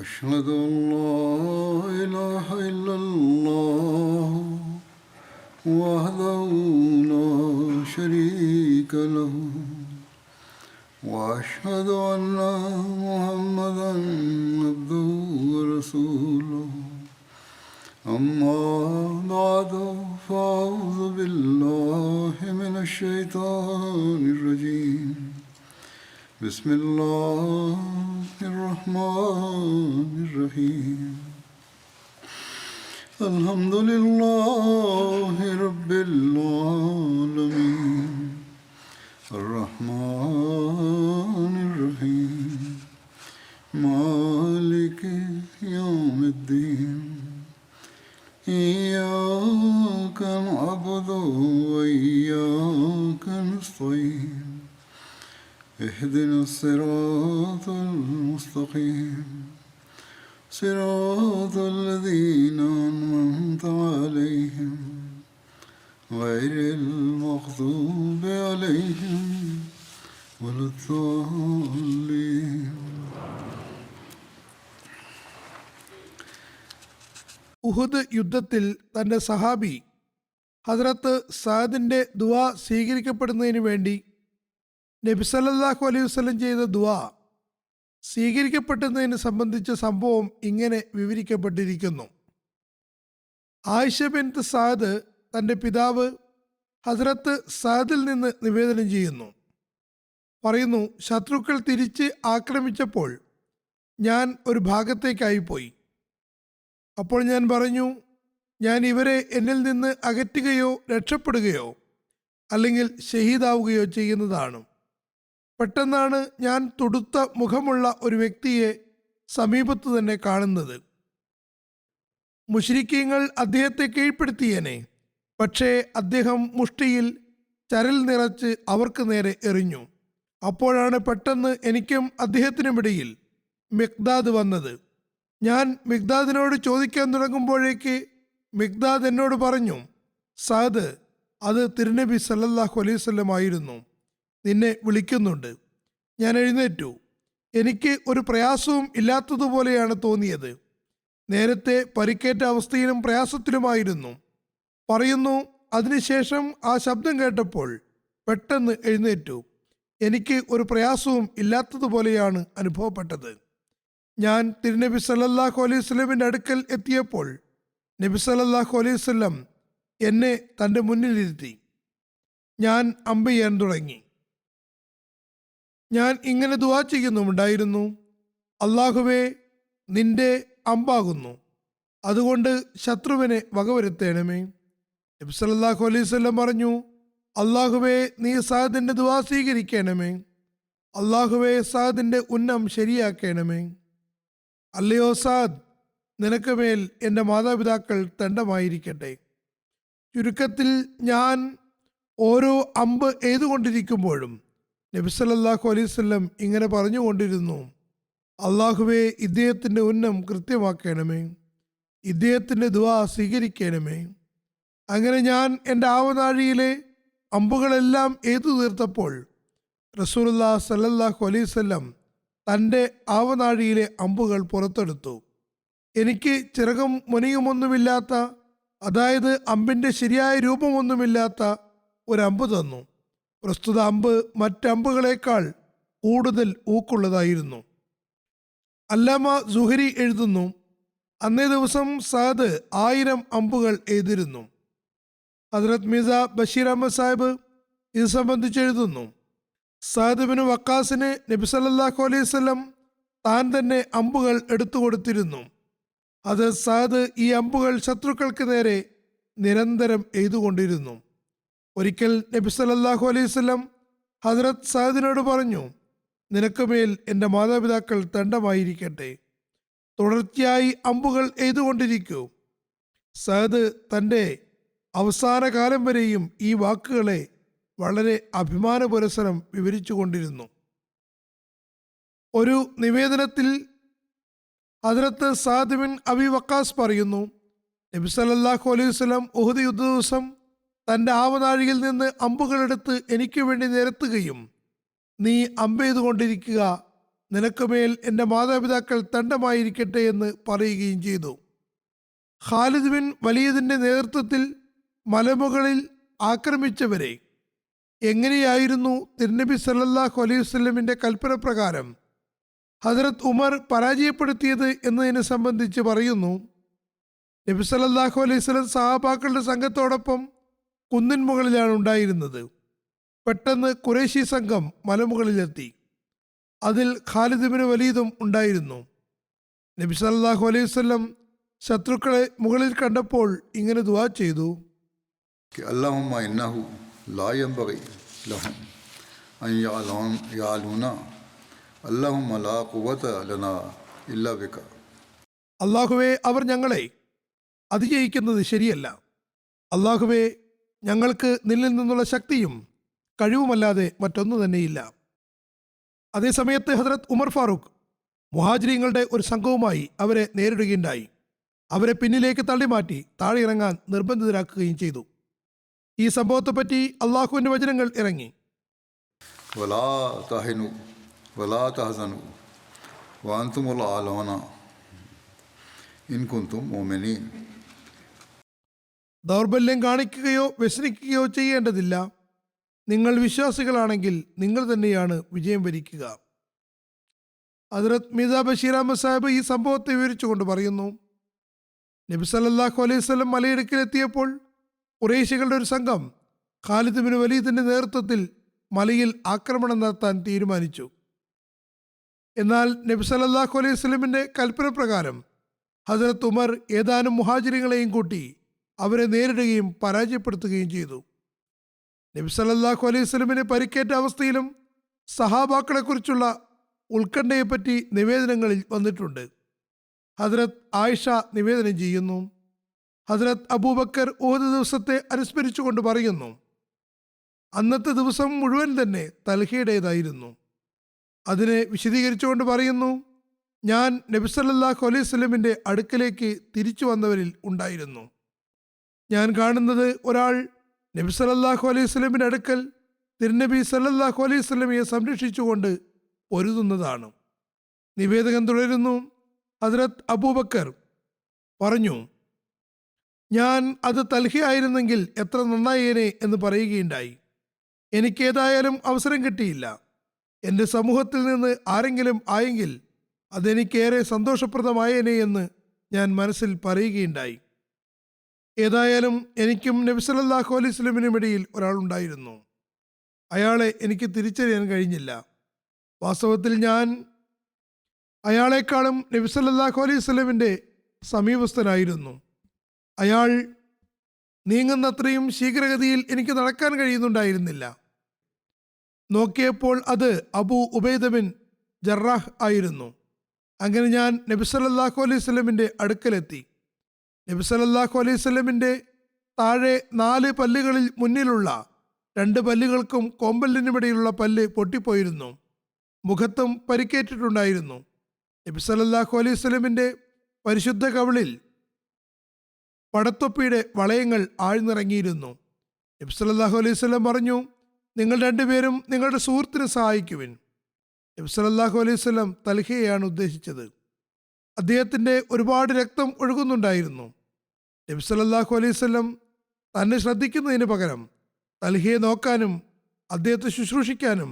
أشهد أن لا إله إلا الله وحده لا شريك له وأشهد أن محمدا عبده ورسوله أما بعد فأعوذ بالله من الشيطان الرجيم بسم الله الرحمن الرحيم الحمد لله رب العالمين الرحمن الرحيم مالك يوم الدين إياك نعبد وإياك نستعين اهدنا الصراط المستقيم صراط الذين أنعمت عليهم غير المغضوب عليهم ولا الضالين. ഉഹുദ് യുദ്ധത്തിൽ തൻ്റെ സഹാബി ഹദ്രത്ത് സഅദിൻ്റെ ദുആ സ്വീകരിക്കപ്പെടുന്നതിന് വേണ്ടി നബി സല്ലല്ലാഹു അലൈഹി വസല്ലം ചെയ്ത ദുആ സ്വീകരിക്കപ്പെട്ടതിനെ സംബന്ധിച്ച സംഭവം ഇങ്ങനെ വിവരിക്കപ്പെട്ടിരിക്കുന്നു. ആയിഷ ബിൻത്ത് സഅദ് തൻ്റെ പിതാവ് ഹദ്രത്ത് സഅദിൽ നിന്ന് നിവേദനം ചെയ്യുന്നു. പറയുന്നു, ശത്രുക്കൾ തിരിച്ച് ആക്രമിച്ചപ്പോൾ ഞാൻ ഒരു ഭാഗത്തേക്കായിപ്പോയി. അപ്പോൾ ഞാൻ പറഞ്ഞു, ഞാൻ ഇവരെ എന്നിൽ നിന്ന് അകറ്റുകയോ രക്ഷപ്പെടുകയോ അല്ലെങ്കിൽ ഷഹീദാവുകയോ ചെയ്യുന്നതാണ്. പെട്ടെന്നാണ് ഞാൻ തുടുത്ത മുഖമുള്ള ഒരു വ്യക്തിയെ സമീപത്തു തന്നെ കാണുന്നത്. മുശ്രിക്കീങ്ങൾ അദ്ദേഹത്തെ കീഴ്പ്പെടുത്തിയേനെ, പക്ഷേ അദ്ദേഹം മുഷ്ടിയിൽ ചരൽ നിറച്ച് അവർക്ക് നേരെ എറിഞ്ഞു. അപ്പോഴാണ് പെട്ടെന്ന് എനിക്കും അദ്ദേഹത്തിനുമിടയിൽ മിഖ്ദാദ് വന്നത്. ഞാൻ മിഖ്ദാദിനോട് ചോദിക്കാൻ തുടങ്ങുമ്പോഴേക്ക് മിഖ്ദാദ് എന്നോട് പറഞ്ഞു, സഅദ്, അത് തിരുനബി സല്ലല്ലാഹു അലൈഹി വസല്ലം ആയിരുന്നു, നിന്നെ വിളിക്കുന്നുണ്ട്. ഞാൻ എഴുന്നേറ്റു. എനിക്ക് ഒരു പ്രയാസവും ഇല്ലാത്തതുപോലെയാണ് തോന്നിയത്. നേരത്തെ പരിക്കേറ്റ അവസ്ഥയിലും പ്രയാസത്തിലുമായിരുന്നു. പറയുന്നു, അതിനുശേഷം ആ ശബ്ദം കേട്ടപ്പോൾ പെട്ടെന്ന് എഴുന്നേറ്റു. എനിക്ക് ഒരു പ്രയാസവും ഇല്ലാത്തതുപോലെയാണ് അനുഭവപ്പെട്ടത്. ഞാൻ തിരുനബി സല്ലല്ലാഹു അലൈഹി വസല്ലമിൻ്റെ അടുക്കൽ എത്തിയപ്പോൾ നബി സല്ലല്ലാഹു അലൈഹി വസല്ലം എന്നെ തൻ്റെ മുന്നിലിരുത്തി. ഞാൻ അമ്പ് ചെയ്യാൻ തുടങ്ങി. ഞാൻ ഇങ്ങനെ ദുആ ചെയ്യുന്നുമുണ്ടായിരുന്നു, അല്ലാഹുവേ, നിന്റെ അമ്പാകുന്നു, അതുകൊണ്ട് ശത്രുവിനെ വകവരുത്തേണമേ. നബി സല്ലല്ലാഹു അലൈഹി വസല്ലം പറഞ്ഞു, അല്ലാഹുവേ, നീ സഅദിൻ്റെ ദുആ സ്വീകരിക്കണമേ. അല്ലാഹുവേ, സഅദിൻ്റെ ഉന്നം ശരിയാക്കണമേ. അല്ലയോ സഅദ്, നിനക്ക് മേൽ എൻ്റെ മാതാപിതാക്കൾ ദണ്ഡമായിരിക്കട്ടെ. ചുരുക്കത്തിൽ ഞാൻ ഓരോ അമ്പ് എയ്തുകൊണ്ടിരിക്കുമ്പോഴും നബി സല്ലല്ലാഹു അലൈഹി വസല്ലം ഇങ്ങനെ പറഞ്ഞുകൊണ്ടിരുന്നു, അല്ലാഹുവേ, ഇദ്ദേഹത്തിൻ്റെ ഉന്നം കൃത്യമാക്കണമേ, ഇദ്ദേഹത്തിൻ്റെ ദുആ സ്വീകരിക്കണമേ. അങ്ങനെ ഞാൻ എൻ്റെ ആവനാഴിയിലെ അമ്പുകളെല്ലാം എയ്തു തീർത്തപ്പോൾ റസൂലുള്ളാഹി സല്ലല്ലാഹു അലൈഹി വസല്ലം തൻ്റെ ആവനാഴിയിലെ അമ്പുകൾ പുറത്തെടുത്തു. എനിക്ക് ചിറകും മുനയുമൊന്നുമില്ലാത്ത, അതായത് അമ്പിൻ്റെ ശരിയായ രൂപമൊന്നുമില്ലാത്ത ഒരമ്പ് തന്നു. പ്രസ്തുത അമ്പ് മറ്റമ്പുകളേക്കാൾ കൂടുതൽ ഊക്കുള്ളതായിരുന്നു. അല്ലാമ സുഹരി എഴുതുന്നു, അന്നേ ദിവസം സഅദ് 1000 അമ്പുകൾ എയ്തിരുന്നു. ഹദ്രത്ത് മിർസ ബഷീർ അഹമ്മദ് സാഹിബ് ഇത് സംബന്ധിച്ച് എഴുതുന്നു, സഅദ് ബിൻ വക്കാസിന് നബി സല്ലല്ലാഹു അലൈഹി വസല്ലം താൻ തന്നെ അമ്പുകൾ എടുത്തു കൊടുത്തിരുന്നു. അത് സഅദ് ഈ അമ്പുകൾ ശത്രുക്കൾക്ക് നേരെ നിരന്തരം എയ്തുകൊണ്ടിരുന്നു. ഒരിക്കൽ നബി സല്ലല്ലാഹു അലൈഹി വസല്ലം ഹദ്രത്ത് സഅദിനോട് പറഞ്ഞു, നിനക്ക് മേൽ എൻ്റെ മാതാപിതാക്കൾ ദണ്ഡമായിരിക്കട്ടെ, തുടർച്ചയായി അമ്പുകൾ എയ്തുകൊണ്ടിരിക്കൂ. സഅദ് തൻ്റെ അവസാന കാലം വരെയും ഈ വാക്കുകളെ വളരെ അഭിമാന പുരസ്സരം വിവരിച്ചു കൊണ്ടിരുന്നു. ഒരു നിവേദനത്തിൽ ഹദ്രത്ത് സഅദ് ബിൻ അബി വക്കാസ് പറയുന്നു, നബി സല്ലല്ലാഹു അലൈഹി വസല്ലം ഉഹുദ് യുദ്ധ ദിവസം തൻ്റെ ആവനാഴിയിൽ നിന്ന് അമ്പുകളെടുത്ത് എനിക്ക് വേണ്ടി നിരത്തുകയും നീ അമ്പെയ്തുകൊണ്ടിരിക്കുക, നിനക്കുമേൽ എൻ്റെ മാതാപിതാക്കൾ ദണ്ഡമായിരിക്കട്ടെ എന്ന് പറയുകയും ചെയ്തു. ഖാലിദ് ബിൻ വലീദിന്റെ നേതൃത്വത്തിൽ മലമുകളിൽ ആക്രമിച്ചവരെ എങ്ങനെയായിരുന്നു തിരുനബി സല്ലല്ലാഹു അലൈഹി വസല്ലമിന്റെ കൽപ്പന പ്രകാരം ഹദരത്ത് ഉമർ പരാജയപ്പെടുത്തിയത് എന്നതിനെ സംബന്ധിച്ച് പറയുന്നു. നബി സല്ലല്ലാഹു അലൈഹി വസല്ലം സഹാബാക്കളുടെ സംഘത്തോടൊപ്പം കുന്നിൻ മുകളിലാണ് ഉണ്ടായിരുന്നത്. പെട്ടെന്ന് ഖുറൈശി സംഘം മലമുകളിലെത്തി. അതിൽ ഖാലിദ് ബിൻ വലീദും ഉണ്ടായിരുന്നു. നബി സല്ലല്ലാഹു അലൈഹി വസല്ലം ശത്രുക്കളെ മുകളിൽ കണ്ടപ്പോൾ ഇങ്ങനെ ദുആ ചെയ്തു: അല്ലാഹുമ്മ ഇന്നഹു ലാ യൻബഗി ലഹും അൻ യഅലൂന അല്ലാഹുമ്മ ലാ ഖുവത ലനാ ഇല്ലാ ബിക. അല്ലാഹുവേ, അവർ ഞങ്ങളെ അതിജയിക്കുന്നത് ശരിയല്ല. അല്ലാഹുവേ, ഞങ്ങൾക്ക് നിന്നിൽ നിന്നുള്ള ശക്തിയും കഴിവുമല്ലാതെ മറ്റൊന്നു തന്നെയില്ല. അതേസമയത്ത് ഹദ്രത്ത് ഉമർ ഫാറൂഖ് മുഹാജിരീങ്ങളുടെ ഒരു സംഘവുമായി അവരെ നേരിടുകയുണ്ടായി. അവരെ പിന്നിലേക്ക് തള്ളിമാറ്റി താഴെ ഇറങ്ങാൻ നിർബന്ധിതരാക്കുകയും ചെയ്തു. ഈ സംഭവത്തെപ്പറ്റി അള്ളാഹുവിന്റെ വചനങ്ങൾ ഇറങ്ങി: വലാ തഹിനു വലാ തഹസനു വഅൻതുമുൽ അലൗന ഇൻ കുൻതും മുഅ്മിനീൻ. ദൗർബല്യം കാണിക്കുകയോ വ്യസനിക്കുകയോ ചെയ്യേണ്ടതില്ല. നിങ്ങൾ വിശ്വാസികളാണെങ്കിൽ നിങ്ങൾ തന്നെയാണ് വിജയം വരിക്കുക. ഹദ്രത്ത് മിർസ ബഷീർ അഹമ്മദ് സാഹിബ് ഈ സംഭവത്തെ വിവരിച്ചുകൊണ്ട് പറയുന്നു: നബി സല്ലല്ലാഹു അലൈഹി വസല്ലം മലയിടുക്കിലെത്തിയപ്പോൾ ഖുറൈശികളുടെ ഒരു സംഘം ഖാലിദ് ബിൻ വലീദിന്റെ നേതൃത്വത്തിൽ മലയിൽ ആക്രമണം നടത്താൻ തീരുമാനിച്ചു. എന്നാൽ നബി സല്ലല്ലാഹു അലൈഹി വസല്ലമിന്റെ കൽപ്പന പ്രകാരം ഹദ്രത്ത് ഉമർ ഏതാനും മുഹാജിറുകളെയും കൂട്ടി അവരെ നേരിടുകയും പരാജയപ്പെടുത്തുകയും ചെയ്തു. നബി സല്ലല്ലാഹു അലൈഹി വസല്ലമിന് പരിക്കേറ്റ അവസ്ഥയിലും സഹാബാക്കളെക്കുറിച്ചുള്ള ഉത്കണ്ഠയെപ്പറ്റി നിവേദനങ്ങളിൽ വന്നിട്ടുണ്ട്. ഹദ്രത്ത് ആയിഷ നിവേദനം ചെയ്യുന്നു: ഹദ്രത്ത് അബൂബക്കർ ഉഹദ് ദിവസത്തെ അനുസ്മരിച്ചുകൊണ്ട് പറയുന്നു: അന്നത്തെ ദിവസം മുഴുവൻ തന്നെ തൽഹയുടേതായിരുന്നു. അതിനെ വിശദീകരിച്ചുകൊണ്ട് പറയുന്നു: ഞാൻ നബി സല്ലല്ലാഹു അലൈഹി വസല്ലമിന്റെ അടുക്കലേക്ക് തിരിച്ചു വന്നവരിൽ ഉണ്ടായിരുന്നു. ഞാൻ കാണുന്നത് ഒരാൾ നബി സല്ലല്ലാഹു അലൈഹി വസല്ലമിന്റെ അടുക്കൽ തിരുനബി സല്ലല്ലാഹു അലൈഹി വസല്ലമയെ സംരക്ഷിച്ചുകൊണ്ട് പൊരുതുന്നതാണ്. നിവേദകൻ തുടരുന്നു: ഹദ്രത്ത് അബൂബക്കർ പറഞ്ഞു, ഞാൻ അത് തൽഹയായിരുന്നെങ്കിൽ എത്ര നന്നായേനെ എന്ന് പറയുകയുണ്ടായി. എനിക്കേതായാലും അവസരം കിട്ടിയില്ല. എൻ്റെ സമൂഹത്തിൽ നിന്ന് ആരെങ്കിലും ആയെങ്കിൽ അതെനിക്കേറെ സന്തോഷപ്രദമായേനെ എന്ന് ഞാൻ മനസ്സിൽ പറയുകയുണ്ടായി. ഏതായാലും എനിക്കും നബി സല്ലല്ലാഹു അലൈഹി വസല്ലമിനും ഇടയിൽ ഒരാളുണ്ടായിരുന്നു. അയാളെ എനിക്ക് തിരിച്ചറിയാൻ കഴിഞ്ഞില്ല. വാസ്തവത്തിൽ ഞാൻ അയാളെക്കാളും നബി സല്ലല്ലാഹു അലൈഹി വസല്ലമിന്റെ സമീപസ്ഥനായിരുന്നു. അയാൾ നീങ്ങുന്നത്രയും ശീഘ്രഗതിയിൽ എനിക്ക് നടക്കാൻ കഴിയുന്നുണ്ടായിരുന്നില്ല. നോക്കിയപ്പോൾ അത് അബൂ ഉബൈദ ബിൻ ജറാഹ് ആയിരുന്നു. അങ്ങനെ ഞാൻ നബി സല്ലല്ലാഹു അലൈഹി വസല്ലമിന്റെ അടുക്കലെത്തി. നബി സല്ലല്ലാഹു അലൈഹി വസല്ലമിന്റെ താഴെ 4 പല്ലുകളിൽ മുന്നിലുള്ള 2 പല്ലുകൾക്കും കോമ്പലിനുമിടയിലുള്ള പല്ല് പൊട്ടിപ്പോയിരുന്നു. മുഖത്തും പരിക്കേറ്റിട്ടുണ്ടായിരുന്നു. നബി സല്ലല്ലാഹു അലൈഹി വസല്ലമിന്റെ പരിശുദ്ധ കവിളിൽ പടത്തൊപ്പിയുടെ വളയങ്ങൾ ആഴ്ന്നിറങ്ങിയിരുന്നു. നബി സല്ലല്ലാഹു അലൈഹി വസല്ലം പറഞ്ഞു, നിങ്ങൾ രണ്ടുപേരും നിങ്ങളുടെ സുഹൃത്തിനെ സഹായിക്കുവിൻ. നബി സല്ലല്ലാഹു അലൈഹി വസല്ലം തൽഹയെയാണ് ഉദ്ദേശിച്ചത്. അദ്ദേഹത്തിൻ്റെ ഒരുപാട് രക്തം ഒഴുകുന്നുണ്ടായിരുന്നു. നബി സല്ലല്ലാഹു അലൈഹി വസല്ലം തന്നെ ശ്രദ്ധിക്കുന്നതിന് പകരം തൽഹയെ നോക്കാനും അദ്ദേഹത്തെ ശുശ്രൂഷിക്കാനും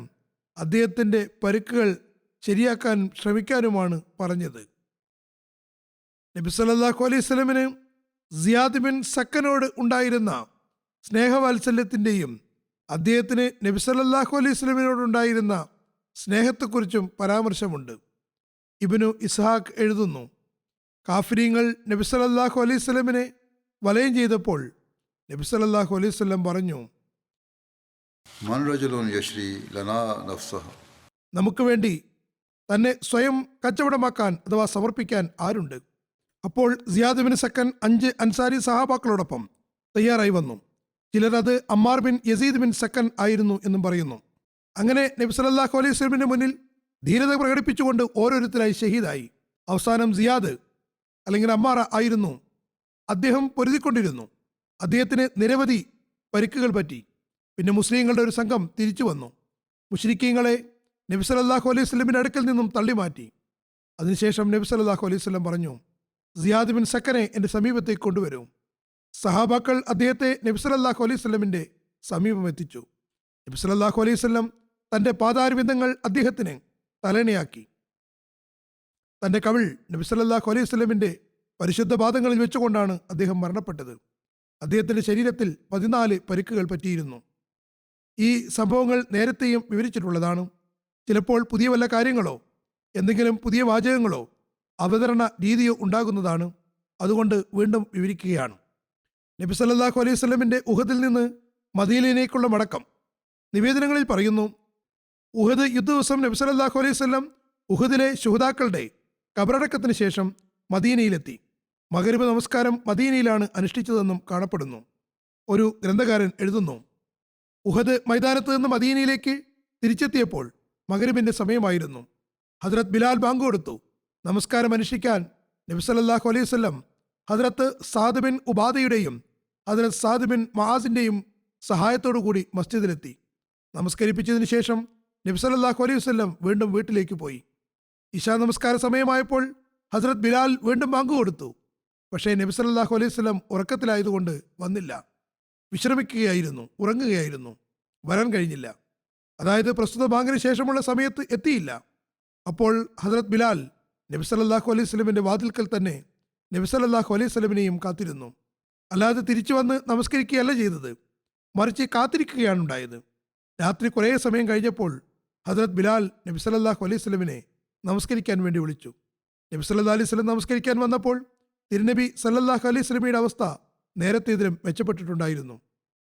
അദ്ദേഹത്തിൻ്റെ പരുക്കുകൾ ശരിയാക്കാൻ ശ്രമിക്കാനുമാണ് പറഞ്ഞത്. നബി സല്ലല്ലാഹു അലൈഹി വസല്ലമിന് സിയാദ് ബിൻ സക്കനോട് ഉണ്ടായിരുന്ന സ്നേഹവാത്സല്യത്തിൻ്റെയും അദ്ദേഹത്തിന് നബി സല്ലല്ലാഹു അലൈഹി വസല്ലമിനോടുണ്ടായിരുന്ന സ്നേഹത്തെക്കുറിച്ചും പരാമർശമുണ്ട്. ഇബ്നു ഇസ്ഹാഖ് എഴുതുന്നു, കാഫിരീങ്ങൾ നബി സല്ലല്ലാഹു അലൈഹി വസല്ലമിനെ വലയം ചെയ്തപ്പോൾ നബി സല്ലല്ലാഹു അലൈഹി വസല്ലം പറഞ്ഞു, മൻ റജുലുൻ യശ്രി ലനാ നഫ്സഹ. നമുക്ക് വേണ്ടി തന്നെ സ്വയം കച്ചവടമാക്കാൻ അഥവാ സമർപ്പിക്കാൻ ആരുണ്ട്? അപ്പോൾ സിയാദ് ബിൻ സക്കൻ 5 അൻസാരി സഹാബാക്കളോടൊപ്പം തയ്യാറായി വന്നു. ചിലർ അത് അമ്മാർ ബിൻ യസീദ് ബിൻ സക്കൻ ആയിരുന്നു എന്നും പറയുന്നു. അങ്ങനെ നബി സല്ലല്ലാഹു അലൈഹി വസല്ലമിന്റെ മുന്നിൽ ധീരത പ്രകടിപ്പിച്ചുകൊണ്ട് ഓരോരുത്തരായി ഷഹീദായി. അവസാനം സിയാദ് അല്ലെങ്കിൽ അമ്മാറ ആയിരുന്നു. അദ്ദേഹം പൊരുതിക്കൊണ്ടിരുന്നു. അദ്ദേഹത്തിന് നിരവധി പരിക്കുകൾ പറ്റി. പിന്നെ മുസ്ലിങ്ങളുടെ ഒരു സംഘം തിരിച്ചു വന്നു. മുശ്രിക്കീങ്ങളെ നബി സല്ലല്ലാഹു അലൈഹി വസല്ലമിന്റെ അടുക്കൽ നിന്നും തള്ളി മാറ്റി. അതിനുശേഷം നബി സല്ലല്ലാഹു അലൈഹി വസല്ലം പറഞ്ഞു, സിയാദ് ബിൻ സക്കനെ എൻ്റെ സമീപത്തേക്ക് കൊണ്ടുവരൂ. സഹാബാക്കൾ അദ്ദേഹത്തെ നബി സല്ലല്ലാഹു അലൈഹി വസല്ലമിന്റെ സമീപം എത്തിച്ചു. നബി സല്ലല്ലാഹു അലൈഹി വസല്ലം തൻ്റെ പാതാരവിന്ദങ്ങൾ അദ്ദേഹത്തിന് തലണയാക്കി. തൻ്റെ കവിൾ നബി സല്ലല്ലാഹു അലൈഹി വസല്ലമിന്റെ പരിശുദ്ധ പാദങ്ങളിൽ വെച്ചുകൊണ്ടാണ് അദ്ദേഹം മരണപ്പെട്ടത്. അദ്ദേഹത്തിൻ്റെ ശരീരത്തിൽ 14 പരിക്കുകൾ പറ്റിയിരുന്നു. ഈ സംഭവങ്ങൾ നേരത്തെയും വിവരിച്ചിട്ടുള്ളതാണ്. ചിലപ്പോൾ പുതിയ വല്ല കാര്യങ്ങളോ എന്തെങ്കിലും പുതിയ വാചകങ്ങളോ അവതരണ രീതിയോ ഉണ്ടാകുന്നതാണ്. അതുകൊണ്ട് വീണ്ടും വിവരിക്കുകയാണ്. നബി സല്ലല്ലാഹു അലൈഹി വസല്ലമിന്റെ ഉഹദിൽ നിന്ന് മദീനയിലേക്കുള്ള മടക്കം. നിവേദനങ്ങളിൽ പറയുന്നു, ഉഹദ് യുദ്ധ ദിവസം നബി സല്ലല്ലാഹു അലൈഹി വസല്ലം ഉഹദിലെ ശുഹദാക്കളുടെ കബറടക്കത്തിന് ശേഷം മദീനയിലെത്തി. മഗ്‌രിബ് നമസ്കാരം മദീനയിലാണ് അനുഷ്ഠിച്ചതെന്നും കാണപ്പെടുന്നു. ഒരു ഗ്രന്ഥകാരൻ എഴുതുന്നു, ഉഹദ് മൈതാനത്ത് നിന്ന് മദീനയിലേക്ക് തിരിച്ചെത്തിയപ്പോൾ മഗ്‌രിബിന്റെ സമയമായിരുന്നു. ഹദ്രത്ത് ബിലാൽ ബാങ്ക് കൊടുത്തു. നമസ്കാരം അനുഷ്ഠിക്കാൻ നബി സല്ലല്ലാഹു അലൈഹി വസല്ലം ഹദ്രത്ത് സാദ് ബിൻ ഉബാദയുടെയും ഹദ്രത്ത് സാദ് ബിൻ മആസിന്റെയും സഹായത്തോടുകൂടി മസ്ജിദിലെത്തി. നമസ്കരിപ്പിച്ചതിന് ശേഷം നബി സല്ലല്ലാഹു അലൈഹി വസല്ലം വീണ്ടും വീട്ടിലേക്ക് പോയി. ഇശാ നമസ്കാര സമയമായപ്പോൾ ഹദ്രത്ത് ബിലാൽ വീണ്ടും ബാങ്ക് കൊടുത്തു. പക്ഷേ നബി സല്ലല്ലാഹു അലൈഹി വസല്ലം ഉറക്കത്തിലായതുകൊണ്ട് വന്നില്ല. വിശ്രമിക്കുകയായിരുന്നു, ഉറങ്ങുകയായിരുന്നു. വരാൻ കഴിഞ്ഞില്ല. അതായത് പ്രസ്തുത ബാങ്കിന് ശേഷമുള്ള സമയത്ത് എത്തിയില്ല. അപ്പോൾ ഹദ്രത്ത് ബിലാൽ നബി സല്ലല്ലാഹു അലൈഹി വസല്ലമിന്റെ വാതിൽക്കൽ തന്നെ നബി സല്ലല്ലാഹു അലൈഹി വസല്ലമിനെയും കാത്തിരുന്നു. അല്ലാതെ തിരിച്ചു വന്ന് നമസ്കരിക്കുകയല്ല ചെയ്തത്, മറിച്ച് കാത്തിരിക്കുകയാണ് ഉണ്ടായത്. രാത്രി കുറേ സമയം കഴിഞ്ഞപ്പോൾ ഹദ്രത്ത് ബിലാൽ നബി സല്ലല്ലാഹു അലൈഹി വസല്ലമിനെ നമസ്കരിക്കാൻ വേണ്ടി വിളിച്ചു. നബി സല്ലല്ലാഹു അലൈഹി വസല്ലം നമസ്കരിക്കാൻ വന്നപ്പോൾ തിരുനബി സല്ലല്ലാഹു അലൈഹി വസല്ലമയുടെ അവസ്ഥ നേരത്തേതിലും മെച്ചപ്പെട്ടിട്ടുണ്ടായിരുന്നു.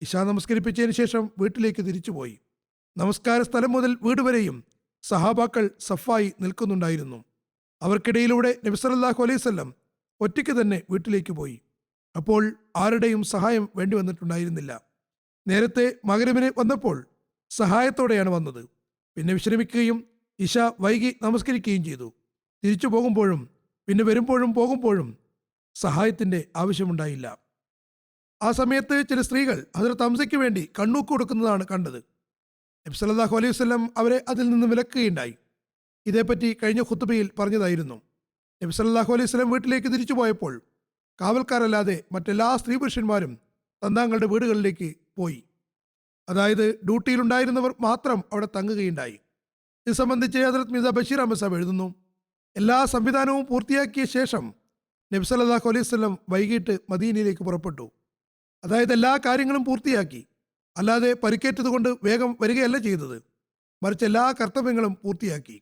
ഇശാ നമസ്കരിപ്പിച്ചതിന് ശേഷം വീട്ടിലേക്ക് തിരിച്ചുപോയി. നമസ്കാര സ്ഥലം മുതൽ വീട് വരെയും സഹാബാക്കൾ സഫായി നിൽക്കുന്നുണ്ടായിരുന്നു. അവർക്കിടയിലൂടെ നബി സല്ലല്ലാഹു അലൈഹി വസല്ലം ഒറ്റയ്ക്ക് തന്നെ വീട്ടിലേക്ക് പോയി. അപ്പോൾ ആരുടെയും സഹായം വേണ്ടി വന്നിട്ടുണ്ടായിരുന്നില്ല. നേരത്തെ മഗ്‌രിബിന് വന്നപ്പോൾ സഹായത്തോടെയാണ് വന്നത്. പിന്നെ വിശ്രമിക്കുകയും ഇശ വൈകി നമസ്കരിക്കുകയും ചെയ്തു. തിരിച്ചു പോകുമ്പോഴും പിന്നെ വരുമ്പോഴും പോകുമ്പോഴും സഹായത്തിൻ്റെ ആവശ്യമുണ്ടായില്ല. ആ സമയത്ത് ചില സ്ത്രീകൾ ഹദ്രത്ത് ഹംസയ്ക്ക് വേണ്ടി കണ്ണൂക്ക് കൊടുക്കുന്നതാണ് കണ്ടത്. നബി സല്ലല്ലാഹു അലൈഹി വസല്ലം അവരെ അതിൽ നിന്ന് വിലക്കുകയുണ്ടായി. ഇതേപ്പറ്റി കഴിഞ്ഞ ഖുത്ബയിൽ പറഞ്ഞതായിരുന്നു. നബി സല്ലല്ലാഹു അലൈഹി വസല്ലം വീട്ടിലേക്ക് തിരിച്ചു പോയപ്പോൾ കാവൽക്കാരല്ലാതെ മറ്റെല്ലാ സ്ത്രീ പുരുഷന്മാരും തങ്ങളുടെ വീടുകളിലേക്ക് പോയി. അതായത് ഡ്യൂട്ടിയിലുണ്ടായിരുന്നവർ മാത്രം അവിടെ തങ്ങുകയുണ്ടായി. ഇത് സംബന്ധിച്ച് ഹദ്രത്ത് മിർസ ബഷീർ അഹമ്മദ് സാഹിബ് എഴുതുന്നു, എല്ലാ സംവിധാനവും പൂർത്തിയാക്കിയ ശേഷം നബി സല്ലല്ലാഹു അലൈഹി വസല്ലം വൈകിട്ട് മദീനയിലേക്ക് പുറപ്പെട്ടു. അതായത് എല്ലാ കാര്യങ്ങളും പൂർത്തിയാക്കി, അല്ലാതെ പരിക്കേറ്റതുകൊണ്ട് വേഗം വരികയല്ല ചെയ്തത്, മറിച്ച് എല്ലാ കർത്തവ്യങ്ങളും പൂർത്തിയാക്കി.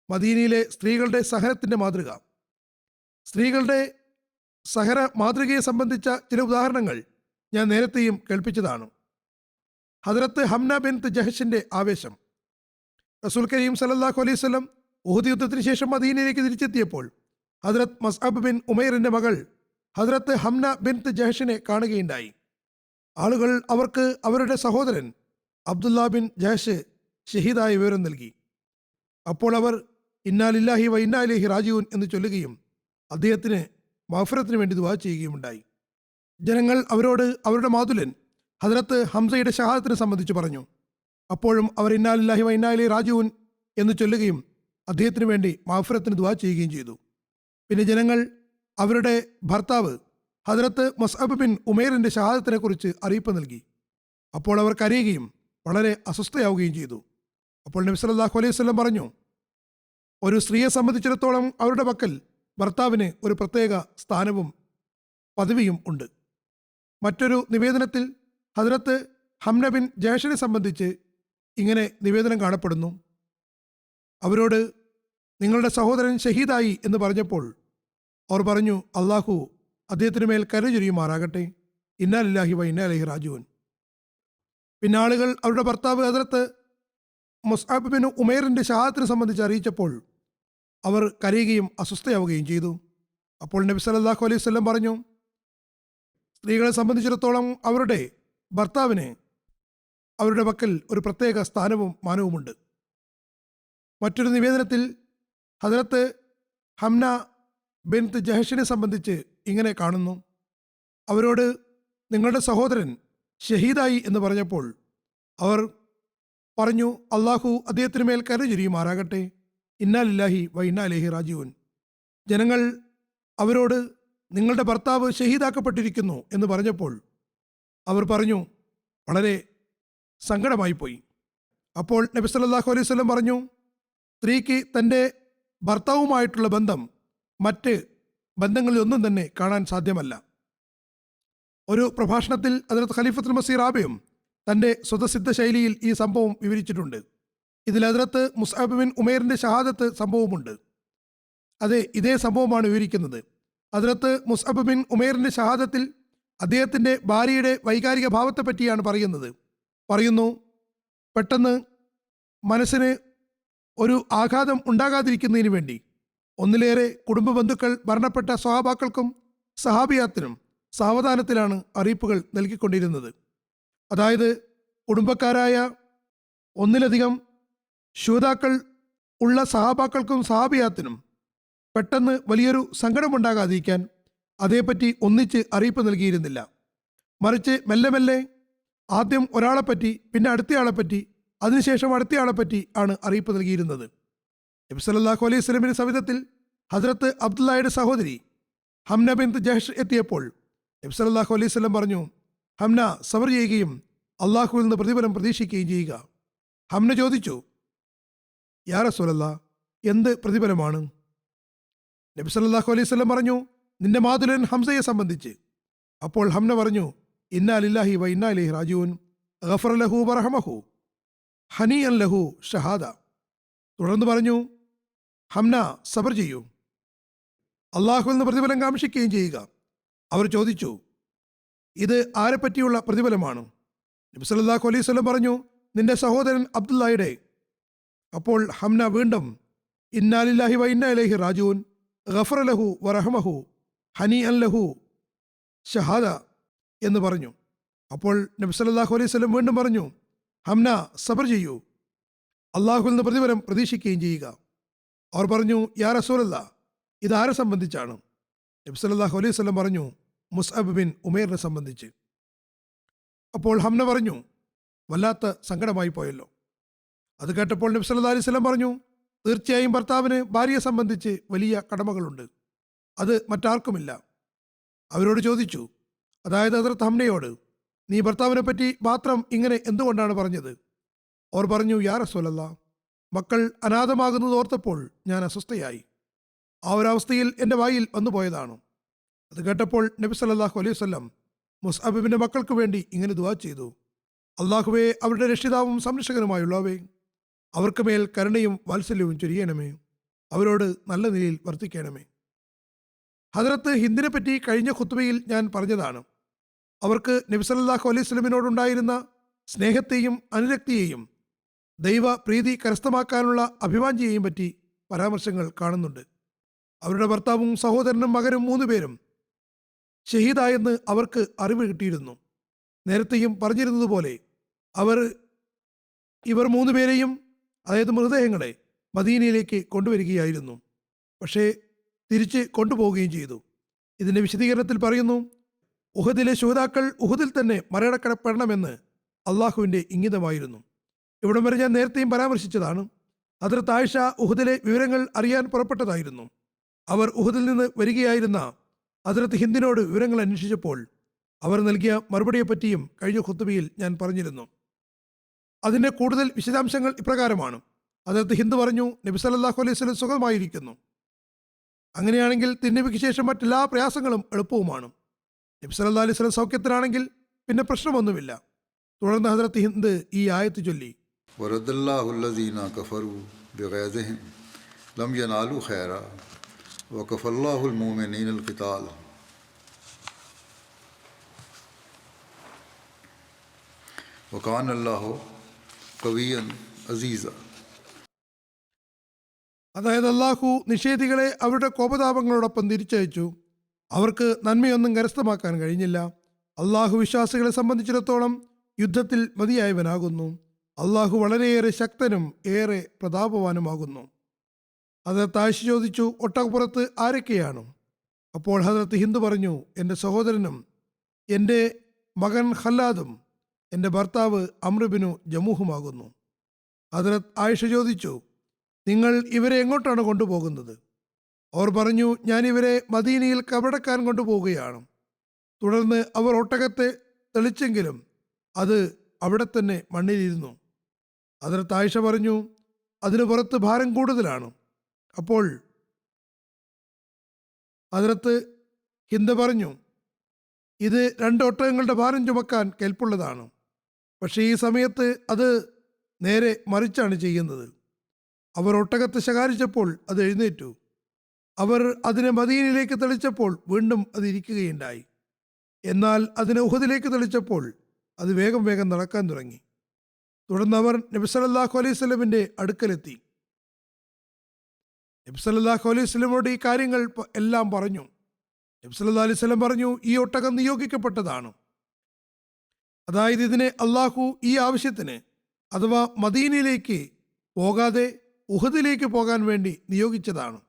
മദീനയിലെ സ്ത്രീകളുടെ സഹനത്തിൻ്റെ മാതൃക. സ്ത്രീകളുടെ സഹന മാതൃകയെ സംബന്ധിച്ച ചില ഉദാഹരണങ്ങൾ ഞാൻ നേരത്തെയും കേൾപ്പിച്ചതാണ്. ഹദ്രത്ത് ഹംന ബിൻത് ജഹഷിന്റെ ആവേശം. റസൂൽ കരീം സല്ലല്ലാഹു അലൈഹി വസല്ലം ഉഹദ് യുദ്ധത്തിന് ശേഷം മദീനയിലേക്ക് തിരിച്ചെത്തിയപ്പോൾ ഹദ്രത്ത് മസ്അബ് ബിൻ ഉമൈറിന്റെ മകൾ ഹദ്രത്ത് ഹംന ബിൻത് ജഹഷിനെ കാണുകയുണ്ടായി. ആളുകൾ അവർക്ക് അവരുടെ സഹോദരൻ അബ്ദുല്ല ബിൻ ജഹഷ് ഷഹീദായ വിവരം നൽകി. അപ്പോൾ അവർ ഇന്നാ ലില്ലാഹി വ ഇന്നാ ഇലൈഹി റാജിഊൻ എന്ന് ചൊല്ലുകയും അദ്ദേഹത്തിന് മഗ്ഫിറത്തിന് വേണ്ടി ദുആ ചെയ്യുകയുമുണ്ടായി. ജനങ്ങൾ അവരോട് അവരുടെ മാതുലൻ ഹദ്രത്ത് ഹംസയുടെ ഷഹാദത്തിനെ സംബന്ധിച്ച് പറഞ്ഞു. അപ്പോഴും അവർ ഇന്നാ ലില്ലാഹി വ ഇന്നാ ഇലൈഹി റാജിഊൻ എന്ന് ചൊല്ലുകയും അദ്ദേഹത്തിന് വേണ്ടി മഗ്ഫിറത്തിന് ദുആ ചെയ്യുകയും ചെയ്തു. പിന്നെ ജനങ്ങൾ അവരുടെ ഭർത്താവ് ഹദ്രത്ത് മസ്അബ് ബിൻ ഉമൈറിന്റെ ഷഹാദത്തിനെ കുറിച്ച് അറിയിപ്പ് നൽകി. അപ്പോൾ അവർ കരയുകയും വളരെ അസ്വസ്ഥയാവുകയും ചെയ്തു. അപ്പോൾ നബി സല്ലല്ലാഹു അലൈഹി വസല്ലം പറഞ്ഞു, ഒരു സ്ത്രീയെ സംബന്ധിച്ചിടത്തോളം അവരുടെ പക്കൽ ഭർത്താവിന് ഒരു പ്രത്യേക സ്ഥാനവും പദവിയും ഉണ്ട്. മറ്റൊരു നിവേദനത്തിൽ ഹദ്രത്ത് ഹംന ബിൻ ജഹഷിനെ സംബന്ധിച്ച് ഇങ്ങനെ നിവേദനം കാണപ്പെടുന്നു. അവരോട് നിങ്ങളുടെ സഹോദരൻ ഷഹീദായി എന്ന് പറഞ്ഞപ്പോൾ അവർ പറഞ്ഞു, അള്ളാഹു അദ്ദേഹത്തിന് മേൽ കരുണ ചൊരിയുമാറാകട്ടെ, ഇന്നാ ലില്ലാഹി വ ഇന്നാ ഇലൈഹി റാജിഊൻ. പിന്നെ ആളുകൾ അവരുടെ ഭർത്താവ് ഹദ്രത്ത് മുസ്അബ് ബിൻ ഉമൈറിന്റെ ഷഹാദത്തിനെ സംബന്ധിച്ച് അറിയിച്ചപ്പോൾ അവർ കരയുകയും അസ്വസ്ഥയാവുകയും ചെയ്തു. അപ്പോൾ നബി സല്ലല്ലാഹു അലൈഹി വസല്ലം പറഞ്ഞു, സ്ത്രീകളെ സംബന്ധിച്ചിടത്തോളം അവരുടെ ഭർത്താവിന് അവരുടെ പക്കൽ ഒരു പ്രത്യേക സ്ഥാനവും മാനവുമുണ്ട്. മറ്റൊരു നിവേദനത്തിൽ ഹദ്രത്ത് ഹംന ബിൻത് ജഹഷിനെ സംബന്ധിച്ച് ഇങ്ങനെ കാണുന്നു. അവരോട് നിങ്ങളുടെ സഹോദരൻ ഷഹീദായി എന്ന് പറഞ്ഞപ്പോൾ അവർ പറഞ്ഞു, അള്ളാഹു അദ്ദേഹത്തിന് മേൽ കരുണ ചൊരിയുമാറാകട്ടെ. ഇന്നാ ലില്ലാഹി വ ഇന്നാ ഇലൈഹി റാജിഊൻ. ജനങ്ങൾ അവരോട് നിങ്ങളുടെ ഭർത്താവ് ഷഹീദാക്കപ്പെട്ടിരിക്കുന്നു എന്ന് പറഞ്ഞപ്പോൾ അവർ പറഞ്ഞു, വളരെ സങ്കടമായിപ്പോയി. അപ്പോൾ നബി സല്ലല്ലാഹു അലൈഹി വസല്ലം പറഞ്ഞു, സ്ത്രീക്ക് തൻ്റെ ഭർത്താവുമായിട്ടുള്ള ബന്ധം മറ്റ് ബന്ധങ്ങളിലൊന്നും തന്നെ കാണാൻ സാധ്യമല്ല. ഒരു പ്രഭാഷണത്തിൽ ഹദ്റത്ത് ഖലീഫത്തുൽ മസീഹ് റാബിയും തൻ്റെ സ്വതസിദ്ധ ശൈലിയിൽ ഈ സംഭവം വിവരിച്ചിട്ടുണ്ട്. ഇതിൽ ഹദ്റത്ത് മുസ്അബ് ബിൻ ഉമൈറിൻ്റെ ഷഹാദത്ത് സംഭവമുണ്ട്. അതെ, ഇതേ സംഭവമാണ് വിവരിക്കുന്നത്. ഹദ്റത്ത് മുസ്അബ് ബിൻ ഉമൈറിൻ്റെ ഷഹാദത്തിൽ അദ്ദേഹത്തിൻ്റെ ഭാര്യയുടെ വൈകാരിക ഭാവത്തെ പറ്റിയാണ് പറയുന്നു, പെട്ടെന്ന് മനസ്സിന് ഒരു ആഘാതം ഉണ്ടാകാതിരിക്കുന്നതിന് വേണ്ടി ഒന്നിലേറെ കുടുംബ ബന്ധുക്കൾ മരണപ്പെട്ട സ്വഹാബാക്കൾക്കും സഹാബിയാത്തിനും സാവധാനത്തിലാണ് അറിയിപ്പുകൾ നൽകിക്കൊണ്ടിരുന്നത്. അതായത് കുടുംബക്കാരായ ഒന്നിലധികം ശൂതാക്കൾ ഉള്ള സഹാബാക്കൾക്കും സഹാബിയാത്തിനും പെട്ടെന്ന് വലിയൊരു സങ്കടമുണ്ടാകാതിരിക്കാൻ അതേപ്പറ്റി ഒന്നിച്ച് അറിയിപ്പ് നൽകിയിരുന്നില്ല. മറിച്ച് മെല്ലെ മെല്ലെ ആദ്യം ഒരാളെപ്പറ്റി, പിന്നെ അടുത്തയാളെപ്പറ്റി, അതിനുശേഷം അടുത്തയാളെപ്പറ്റി ആണ് അറിയിപ്പ് നൽകിയിരുന്നത്. നബി സല്ലല്ലാഹു അലൈഹി വസല്ലമിന്റെ സവിധത്തിൽ ഹദ്റത്ത് അബ്ദുള്ളയുടെ സഹോദരി ഹംന ബിൻത് ജഹ്ഷ് എത്തിയപ്പോൾ നബി സല്ലല്ലാഹു അലൈഹി വസല്ലം പറഞ്ഞു, ഹംന സബർ ചെയ്യുകയും അള്ളാഹുവിൽ നിന്ന് പ്രതിഫലം പ്രതീക്ഷിക്കുകയും ചെയ്യുക. ഹംന ചോദിച്ചു, യാ റസൂലല്ലാഹ്, എന്ത് പ്രതിഫലമാണ്? നബി സല്ലല്ലാഹു അലൈഹി വസല്ലം പറഞ്ഞു, നിന്റെ മാതുലൻ ഹംസയെ സംബന്ധിച്ച്. അപ്പോൾ ഹംന പറഞ്ഞു, ഇന്നാ ലില്ലാഹി വ ഇന്നാ ഇലൈഹി റാജിഊൻ, ഗഫറ ലഹു വറഹമഹു, ഹനിയൻ ലഹു ഷഹാദ. തുടർന്ന് പറഞ്ഞു, ഹംന സബർ ചെയ്യൂ, അള്ളാഹുവിൽ നിന്ന് പ്രതിഫലം കാംക്ഷിക്കുകയും ചെയ്യുക. അവർ ചോദിച്ചു, ഇത് ആരെപ്പറ്റിയുള്ള പ്രതിഫലമാണ്? നബി സല്ലല്ലാഹു അലൈഹി വസല്ലം പറഞ്ഞു, നിന്റെ സഹോദരൻ അബ്ദുള്ളയുടെ. അപ്പോൾ ഹംന വീണ്ടും ഇന്നാ ലില്ലാഹി വ ഇന്നാ ഇലൈഹി റാജിഊൻ, ഗഫറ ലഹു വറഹമഹു, ഹനിയൻ ലഹു ഷഹാദ എന്ന് പറഞ്ഞു. അപ്പോൾ നബി സല്ലല്ലാഹു അലൈഹി വസല്ലം വീണ്ടും പറഞ്ഞു, ഹംന സബർ ചെയ്യൂ, അള്ളാഹുവിൽ നിന്ന് പ്രതിഫലം പ്രതീക്ഷിക്കുകയും ചെയ്യുക. അവർ പറഞ്ഞു, യാ റസൂലല്ലാഹ്, ഇതാരെ സംബന്ധിച്ചാണ്? നബി സല്ലല്ലാഹു അലൈഹി വസല്ലം പറഞ്ഞു, മുസ്അബ് ബിൻ ഉമൈറിനെ സംബന്ധിച്ച്. അപ്പോൾ ഹംന പറഞ്ഞു, വല്ലാത്ത സങ്കടമായി പോയല്ലോ. അത് കേട്ടപ്പോൾ നബി സല്ലല്ലാഹു അലൈഹി വസല്ലം പറഞ്ഞു, തീർച്ചയായും ഭർത്താവിന് ഭാര്യയെ സംബന്ധിച്ച് വലിയ കടമകളുണ്ട്, അത് മറ്റാർക്കുമില്ല. അവരോട് ചോദിച്ചു, അതായത് ഹദ്റത്ത് ഹംനയോട്, നീ ഭർത്താവിനെ പറ്റി മാത്രം ഇങ്ങനെ എന്തുകൊണ്ടാണ് പറഞ്ഞത്? അവർ പറഞ്ഞു, യാ റസൂലല്ലാഹ്, മക്കൾ അനാഥമാകുന്നത് ഓർത്തപ്പോൾ ഞാൻ അസ്വസ്ഥയായി. ആ ഒരവസ്ഥയിൽ എൻ്റെ വായിൽ വന്നു പോയതാണ്. അത് കേട്ടപ്പോൾ നബി സല്ലല്ലാഹു അലൈഹി വസല്ലം മുസ്അബിന്റെ മക്കൾക്ക് വേണ്ടി ഇങ്ങനെ ദുആ ചെയ്തു, അള്ളാഹുവേ, അവരുടെ രക്ഷിതാവും സംരക്ഷകനുമായുള്ളവേ, അവർക്ക് മേൽ കരുണയും വാത്സല്യവും ചൊരിയണമേ, അവരോട് നല്ല നിലയിൽ വർത്തിക്കണമേ. ഹദ്റത്ത് ഹിന്ദിനെ പറ്റി കഴിഞ്ഞ ഖുത്ബയിൽ ഞാൻ പറഞ്ഞതാണ്. അവർക്ക് നബി സല്ലല്ലാഹു അലൈഹി വസല്ലമിനോടുണ്ടായിരുന്ന സ്നേഹത്തെയും അനുരക്തിയെയും ദൈവ പ്രീതി കരസ്ഥമാക്കാനുള്ള അഭിവാഞ്ഛയെയും പറ്റി പരാമർശങ്ങൾ കാണുന്നുണ്ട്. അവരുടെ ഭർത്താവും സഹോദരനും മകനും 3 പേരും ഷഹീദായെന്ന് അവർക്ക് അറിവ് കിട്ടിയിരുന്നു. നേരത്തെയും പറഞ്ഞിരുന്നതുപോലെ ഇവർ 3 പേരെയും, അതായത് മൃതദേഹങ്ങളെ, മദീനയിലേക്ക് കൊണ്ടുവരികയായിരുന്നു. പക്ഷേ തിരിച്ച് കൊണ്ടുപോവുകയും ചെയ്തു. ഇതിൻ്റെ വിശദീകരണത്തിൽ പറയുന്നു, ഉഹദിലെ ശുഹദാക്കൾ ഉഹദിൽ തന്നെ മറികടക്കപ്പെടണമെന്ന് അള്ളാഹുവിൻ്റെ ഇംഗിതമായിരുന്നു. ഇവിടം വരെ ഞാൻ നേരത്തെയും പരാമർശിച്ചതാണ്. ഹദ്റത്ത് ആയിഷ ഉഹദിലെ വിവരങ്ങൾ അറിയാൻ പുറപ്പെട്ടതായിരുന്നു. അവർ ഉഹദിൽ നിന്ന് വരികയായിരുന്ന ഹദ്റത്ത് ഹിന്ദിനോട് വിവരങ്ങൾ അന്വേഷിച്ചപ്പോൾ അവർ നൽകിയ മറുപടിയെപ്പറ്റിയും കഴിഞ്ഞ ഖുത്ബയിൽ ഞാൻ പറഞ്ഞിരുന്നു. അതിൻ്റെ കൂടുതൽ വിശദാംശങ്ങൾ ഇപ്രകാരമാണ്. ഹദ്റത്ത് ഹിന്ദ് പറഞ്ഞു, നബി സല്ലല്ലാഹു അലൈഹി വസല്ലം സുഖമായിരിക്കുന്നു. അങ്ങനെയാണെങ്കിൽ തിരുനബിക്ക് ശേഷം മറ്റെല്ലാ പ്രയാസങ്ങളും എളുപ്പവുമാണ്. നബി സല്ലല്ലാഹു അലൈഹി വസല്ലം സൗഖ്യത്തിലാണെങ്കിൽ പിന്നെ പ്രശ്നമൊന്നുമില്ല. തുടർന്ന് ഹദ്റത്ത് ഹിന്ദ് ഈ ആയത്ത് ചൊല്ലി, വറദല്ലാഹു അല്ലദീന കഫറു ബിഗൈസിഹിം ലം യനാലു ഖൈറാ വകഫല്ലാഹുൽ മുഅ്മിനീനൽ ഖിതാൽ വകാന അല്ലാഹു ഖവിയ്യൻ അസീസ. അതായത് അള്ളാഹു നിഷേധികളെ അവരുടെ കോപതാപങ്ങളോടൊപ്പം തിരിച്ചയച്ചു. അവർക്ക് നന്മയൊന്നും കരസ്ഥമാക്കാൻ കഴിഞ്ഞില്ല. അള്ളാഹു വിശ്വാസികളെ സംബന്ധിച്ചിടത്തോളം യുദ്ധത്തിൽ മതിയായവനാകുന്നു. അള്ളാഹു വളരെയേറെ ശക്തനും ഏറെ പ്രതാപവാനുമാകുന്നു. ഹദ്റത്ത് ആയിഷ ചോദിച്ചു, ഒട്ടകപ്പുറത്ത് ആരൊക്കെയാണ്? അപ്പോൾ ഹദ്റത്ത് ഹിന്ദ് പറഞ്ഞു, എൻ്റെ സഹോദരനും എൻ്റെ മകൻ ഖല്ലാദും എൻ്റെ ഭർത്താവ് അമ്ർ ബിനു ജമൂഹുമാകുന്നു. ഹദ്രത്ത് ആയിഷ ചോദിച്ചു, നിങ്ങൾ ഇവരെ എങ്ങോട്ടാണ് കൊണ്ടുപോകുന്നത്? അവർ പറഞ്ഞു, ഞാൻ ഇവരെ മദീനയിൽ കബറടക്കാൻ കൊണ്ടുപോവുകയാണ്. തുടർന്ന് അവർ ഒട്ടകത്തെ തെളിച്ചെങ്കിലും അത് അവിടെ തന്നെ മണ്ണിലിരുന്നു. ഹദ്രത്ത് ആയിഷ പറഞ്ഞു, അതിന് പുറത്ത് ഭാരം കൂടുതലാണ്. അപ്പോൾ ഹദ്രത്ത് ഹിന്ദ പറഞ്ഞു, ഇത് 2 ഒട്ടകങ്ങളുടെ ഭാരം ചുമക്കാൻ കെൽപ്പുള്ളതാണ്. പക്ഷേ ഈ സമയത്ത് അത് നേരെ മറിച്ചാണ് ചെയ്യുന്നത്. അവർ ഒട്ടകത്തെ ശകാരിച്ചപ്പോൾ അത് എഴുന്നേറ്റു. അവർ അതിനെ മദീനയിലേക്ക് തെളിച്ചപ്പോൾ വീണ്ടും അത് ഇരിക്കുകയുണ്ടായി. എന്നാൽ അതിനെ ഉഹദിലേക്ക് തെളിച്ചപ്പോൾ അത് വേഗം വേഗം നടക്കാൻ തുടങ്ങി. തുടർന്ന് അവർ നബി സല്ലല്ലാഹു അലൈഹി വസല്ലമിന്റെ അടുക്കലെത്തി. നബി സല്ലല്ലാഹു അലൈഹി വസല്ലമയോട് ഈ കാര്യങ്ങൾ എല്ലാം പറഞ്ഞു. നബി സല്ലല്ലാഹു അലൈഹി വസല്ലം പറഞ്ഞു, ഈ ഒട്ടകം നിയോഗിക്കപ്പെട്ടതാണ്. അതായത് ഇതിനെ അള്ളാഹു ഈ ആവശ്യത്തിന്, അഥവാ മദീനയിലേക്ക് പോകാതെ ഉഹദിലേക്ക് പോകാൻ വേണ്ടി നിയോഗിച്ചതാണ്.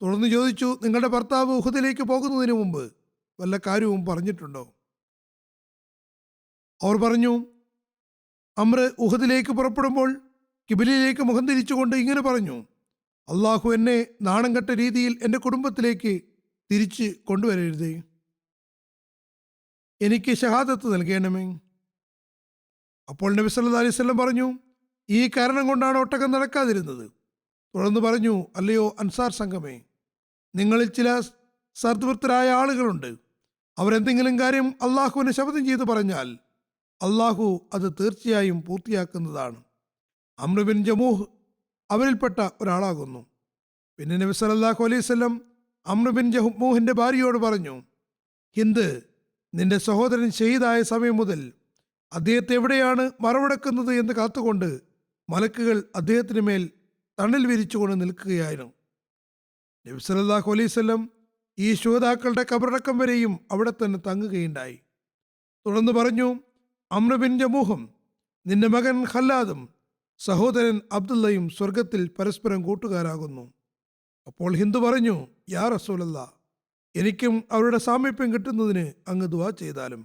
തുടർന്ന് ചോദിച്ചു, നിങ്ങളുടെ ഭർത്താവ് ഉഹദിലേക്ക് പോകുന്നതിന് മുമ്പ് വല്ല കാര്യവും പറഞ്ഞിട്ടുണ്ടോ? അവർ പറഞ്ഞു, അമ്ര ഉഹദിലേക്ക് പുറപ്പെടുമ്പോൾ കിബിലയിലേക്ക് മുഖം തിരിച്ചുകൊണ്ട് ഇങ്ങനെ പറഞ്ഞു, അള്ളാഹു എന്നെ നാണം കെട്ട രീതിയിൽ എൻ്റെ കുടുംബത്തിലേക്ക് തിരിച്ച് കൊണ്ടുവരരുതേ. എനിക്ക് ഷഹാദത്ത് നൽകണമേ. അപ്പോൾ നബി സല്ലല്ലാഹു അലൈഹി വസല്ലം പറഞ്ഞു, ഈ കാരണം കൊണ്ടാണ് ഒട്ടകം നടക്കാതിരുന്നത്. തുടർന്ന് പറഞ്ഞു, അല്ലയോ അൻസാർ സംഘമേ, നിങ്ങളിൽ ചില സദ്വൃത്തരായ ആളുകളുണ്ട്. അവരെന്തെങ്കിലും കാര്യം അള്ളാഹുവിനെ ശപഥം ചെയ്ത് പറഞ്ഞാൽ അള്ളാഹു അത് തീർച്ചയായും പൂർത്തിയാക്കുന്നതാണ്. അമ്ർ ബിൻ ജമൂഹ് അവരിൽപ്പെട്ട ഒരാളാകുന്നു. പിന്നെ നബി സല്ലല്ലാഹു അലൈഹി വസല്ലം അമ്ർ ബിൻ ജമൂഹിന്റെ ഭാര്യയോട് പറഞ്ഞു, ഹിന്ദ്, നിന്റെ സഹോദരൻ ഷഹീദായ സമയം മുതൽ അദ്ദേഹത്തെ എവിടെയാണ് മറവടക്കുന്നത് എന്ന് കാത്തുകൊണ്ട് മലക്കുകൾ അദ്ദേഹത്തിന് മേൽ തണൽ വിരിച്ചുകൊണ്ട് നിൽക്കുകയായിരുന്നു. നബി സല്ലല്ലാഹു അലൈഹി വസല്ലം ഈ ശുഹദാക്കളുടെ കബറടക്കം വരെയും അവിടെ തന്നെ തങ്ങുകയുണ്ടായി. തുടർന്ന് പറഞ്ഞു, അമ്ര ബിൻ ജമൂഹും നിന്റെ മകൻ ഖല്ലാദും സഹോദരൻ അബ്ദുള്ളയും സ്വർഗത്തിൽ പരസ്പരം കൂട്ടുകാരാകുന്നു. അപ്പോൾ ഹിന്ദു പറഞ്ഞു, യാ റസൂലല്ലാഹ്, എനിക്കും അവരുടെ സാമീപ്യം കിട്ടുന്നതിന് അങ്ങ് ദുആ ചെയ്താലും.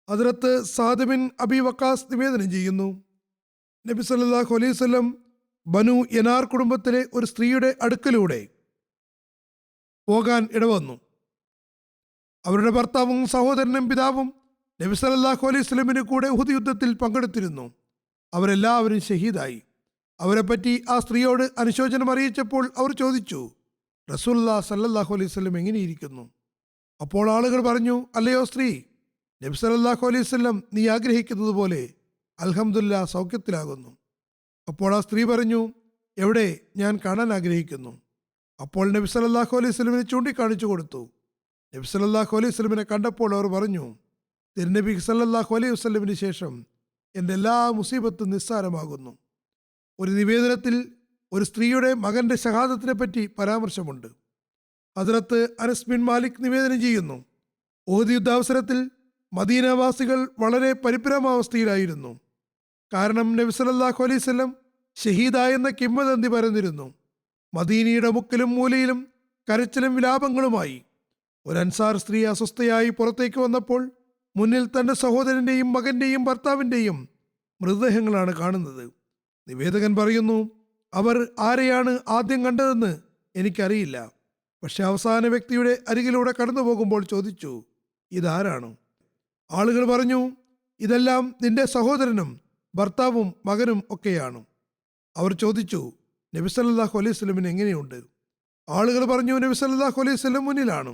ഹദ്രത്ത് സഅദ് ബിൻ അബി വക്കാസ് നിവേദനം ചെയ്യുന്നു, നബി സല്ലല്ലാഹു അലൈഹി വസല്ലം ബനു യനാർ കുടുംബത്തിലെ ഒരു സ്ത്രീയുടെ അടുക്കലൂടെ പോകാൻ ഇടവന്നു. അവരുടെ ഭർത്താവും സഹോദരനും പിതാവും നബി സല്ലല്ലാഹു അലൈഹി വസല്ലമിന് കൂടെ ഉഹദ് യുദ്ധത്തിൽ പങ്കെടുത്തിരുന്നു. അവരെല്ലാവരും ഷഹീദായി. അവരെപ്പറ്റി ആ സ്ത്രീയോട് അനുശോചനം അറിയിച്ചപ്പോൾ അവർ ചോദിച്ചു, റസൂലുള്ളാഹി സല്ലല്ലാഹു അലൈഹി വസല്ലം എങ്ങനെയിരിക്കുന്നു? അപ്പോൾ ആളുകൾ പറഞ്ഞു, അല്ലയോ സ്ത്രീ, നബി സല്ലല്ലാഹു അലൈഹി വസല്ലം നീ ആഗ്രഹിക്കുന്നത് പോലെ അൽഹംദുലില്ലാഹ് സൗഖ്യത്തിലാകുന്നു. അപ്പോൾ ആ സ്ത്രീ പറഞ്ഞു, എവിടെ? ഞാൻ കാണാൻ ആഗ്രഹിക്കുന്നു. അപ്പോൾ നബി സല്ലല്ലാഹു അലൈഹി വസല്ലമിനെ ചൂണ്ടിക്കാണിച്ചു കൊടുത്തു. നബി സല്ലല്ലാഹു അലൈഹി വസല്ലമിനെ കണ്ടപ്പോൾ അവർ പറഞ്ഞു, തിരുനബി സല്ലല്ലാഹു അലൈഹി വസല്ലമിന് ശേഷം എൻ്റെ എല്ലാ മുസീബത്തും നിസ്സാരമാകുന്നു. ഒരു നിവേദനത്തിൽ ഒരു സ്ത്രീയുടെ മകന്റെ ഷഹാദത്തിനെ പറ്റി പരാമർശമുണ്ട്. ഹദ്രത്ത് അനസ് ബിൻ മാലിക് നിവേദനം ചെയ്യുന്നു, ഉഹദ് യുദ്ധാവസരത്തിൽ മദീനവാസികൾ വളരെ പരിഭ്രമാവസ്ഥയിലായിരുന്നു. കാരണം നബി സല്ലല്ലാഹു അലൈഹി വസല്ലം ഷഹീദായെന്ന കിംവദന്തി പരന്നിരുന്നു. മദീനയുടെ മുക്കിലും മൂലയിലും കരച്ചിലും വിലാപങ്ങളുമായി ഒരു അൻസാർ സ്ത്രീ അസ്വസ്ഥയായി പുറത്തേക്ക് വന്നപ്പോൾ മുന്നിൽ തൻ്റെ സഹോദരൻ്റെയും മകൻ്റെയും ഭർത്താവിൻ്റെയും മൃതദേഹങ്ങളാണ് കാണുന്നത്. നിവേദകൻ പറയുന്നു, അവർ ആരെയാണ് ആദ്യം കണ്ടതെന്ന് എനിക്കറിയില്ല. പക്ഷെ അവസാന വ്യക്തിയുടെ അരികിലൂടെ കടന്നു പോകുമ്പോൾ ചോദിച്ചു, ഇതാരാണ്? ആളുകൾ പറഞ്ഞു, ഇതെല്ലാം നിന്റെ സഹോദരനും ഭർത്താവും മകനും ഒക്കെയാണ്. അവർ ചോദിച്ചു, നബി സല്ലല്ലാഹു അലൈഹി വസല്ലമിന് എങ്ങനെയുണ്ട്? ആളുകൾ പറഞ്ഞു, നബി സല്ലല്ലാഹു അലൈഹി വസല്ലം മുന്നിലാണ്.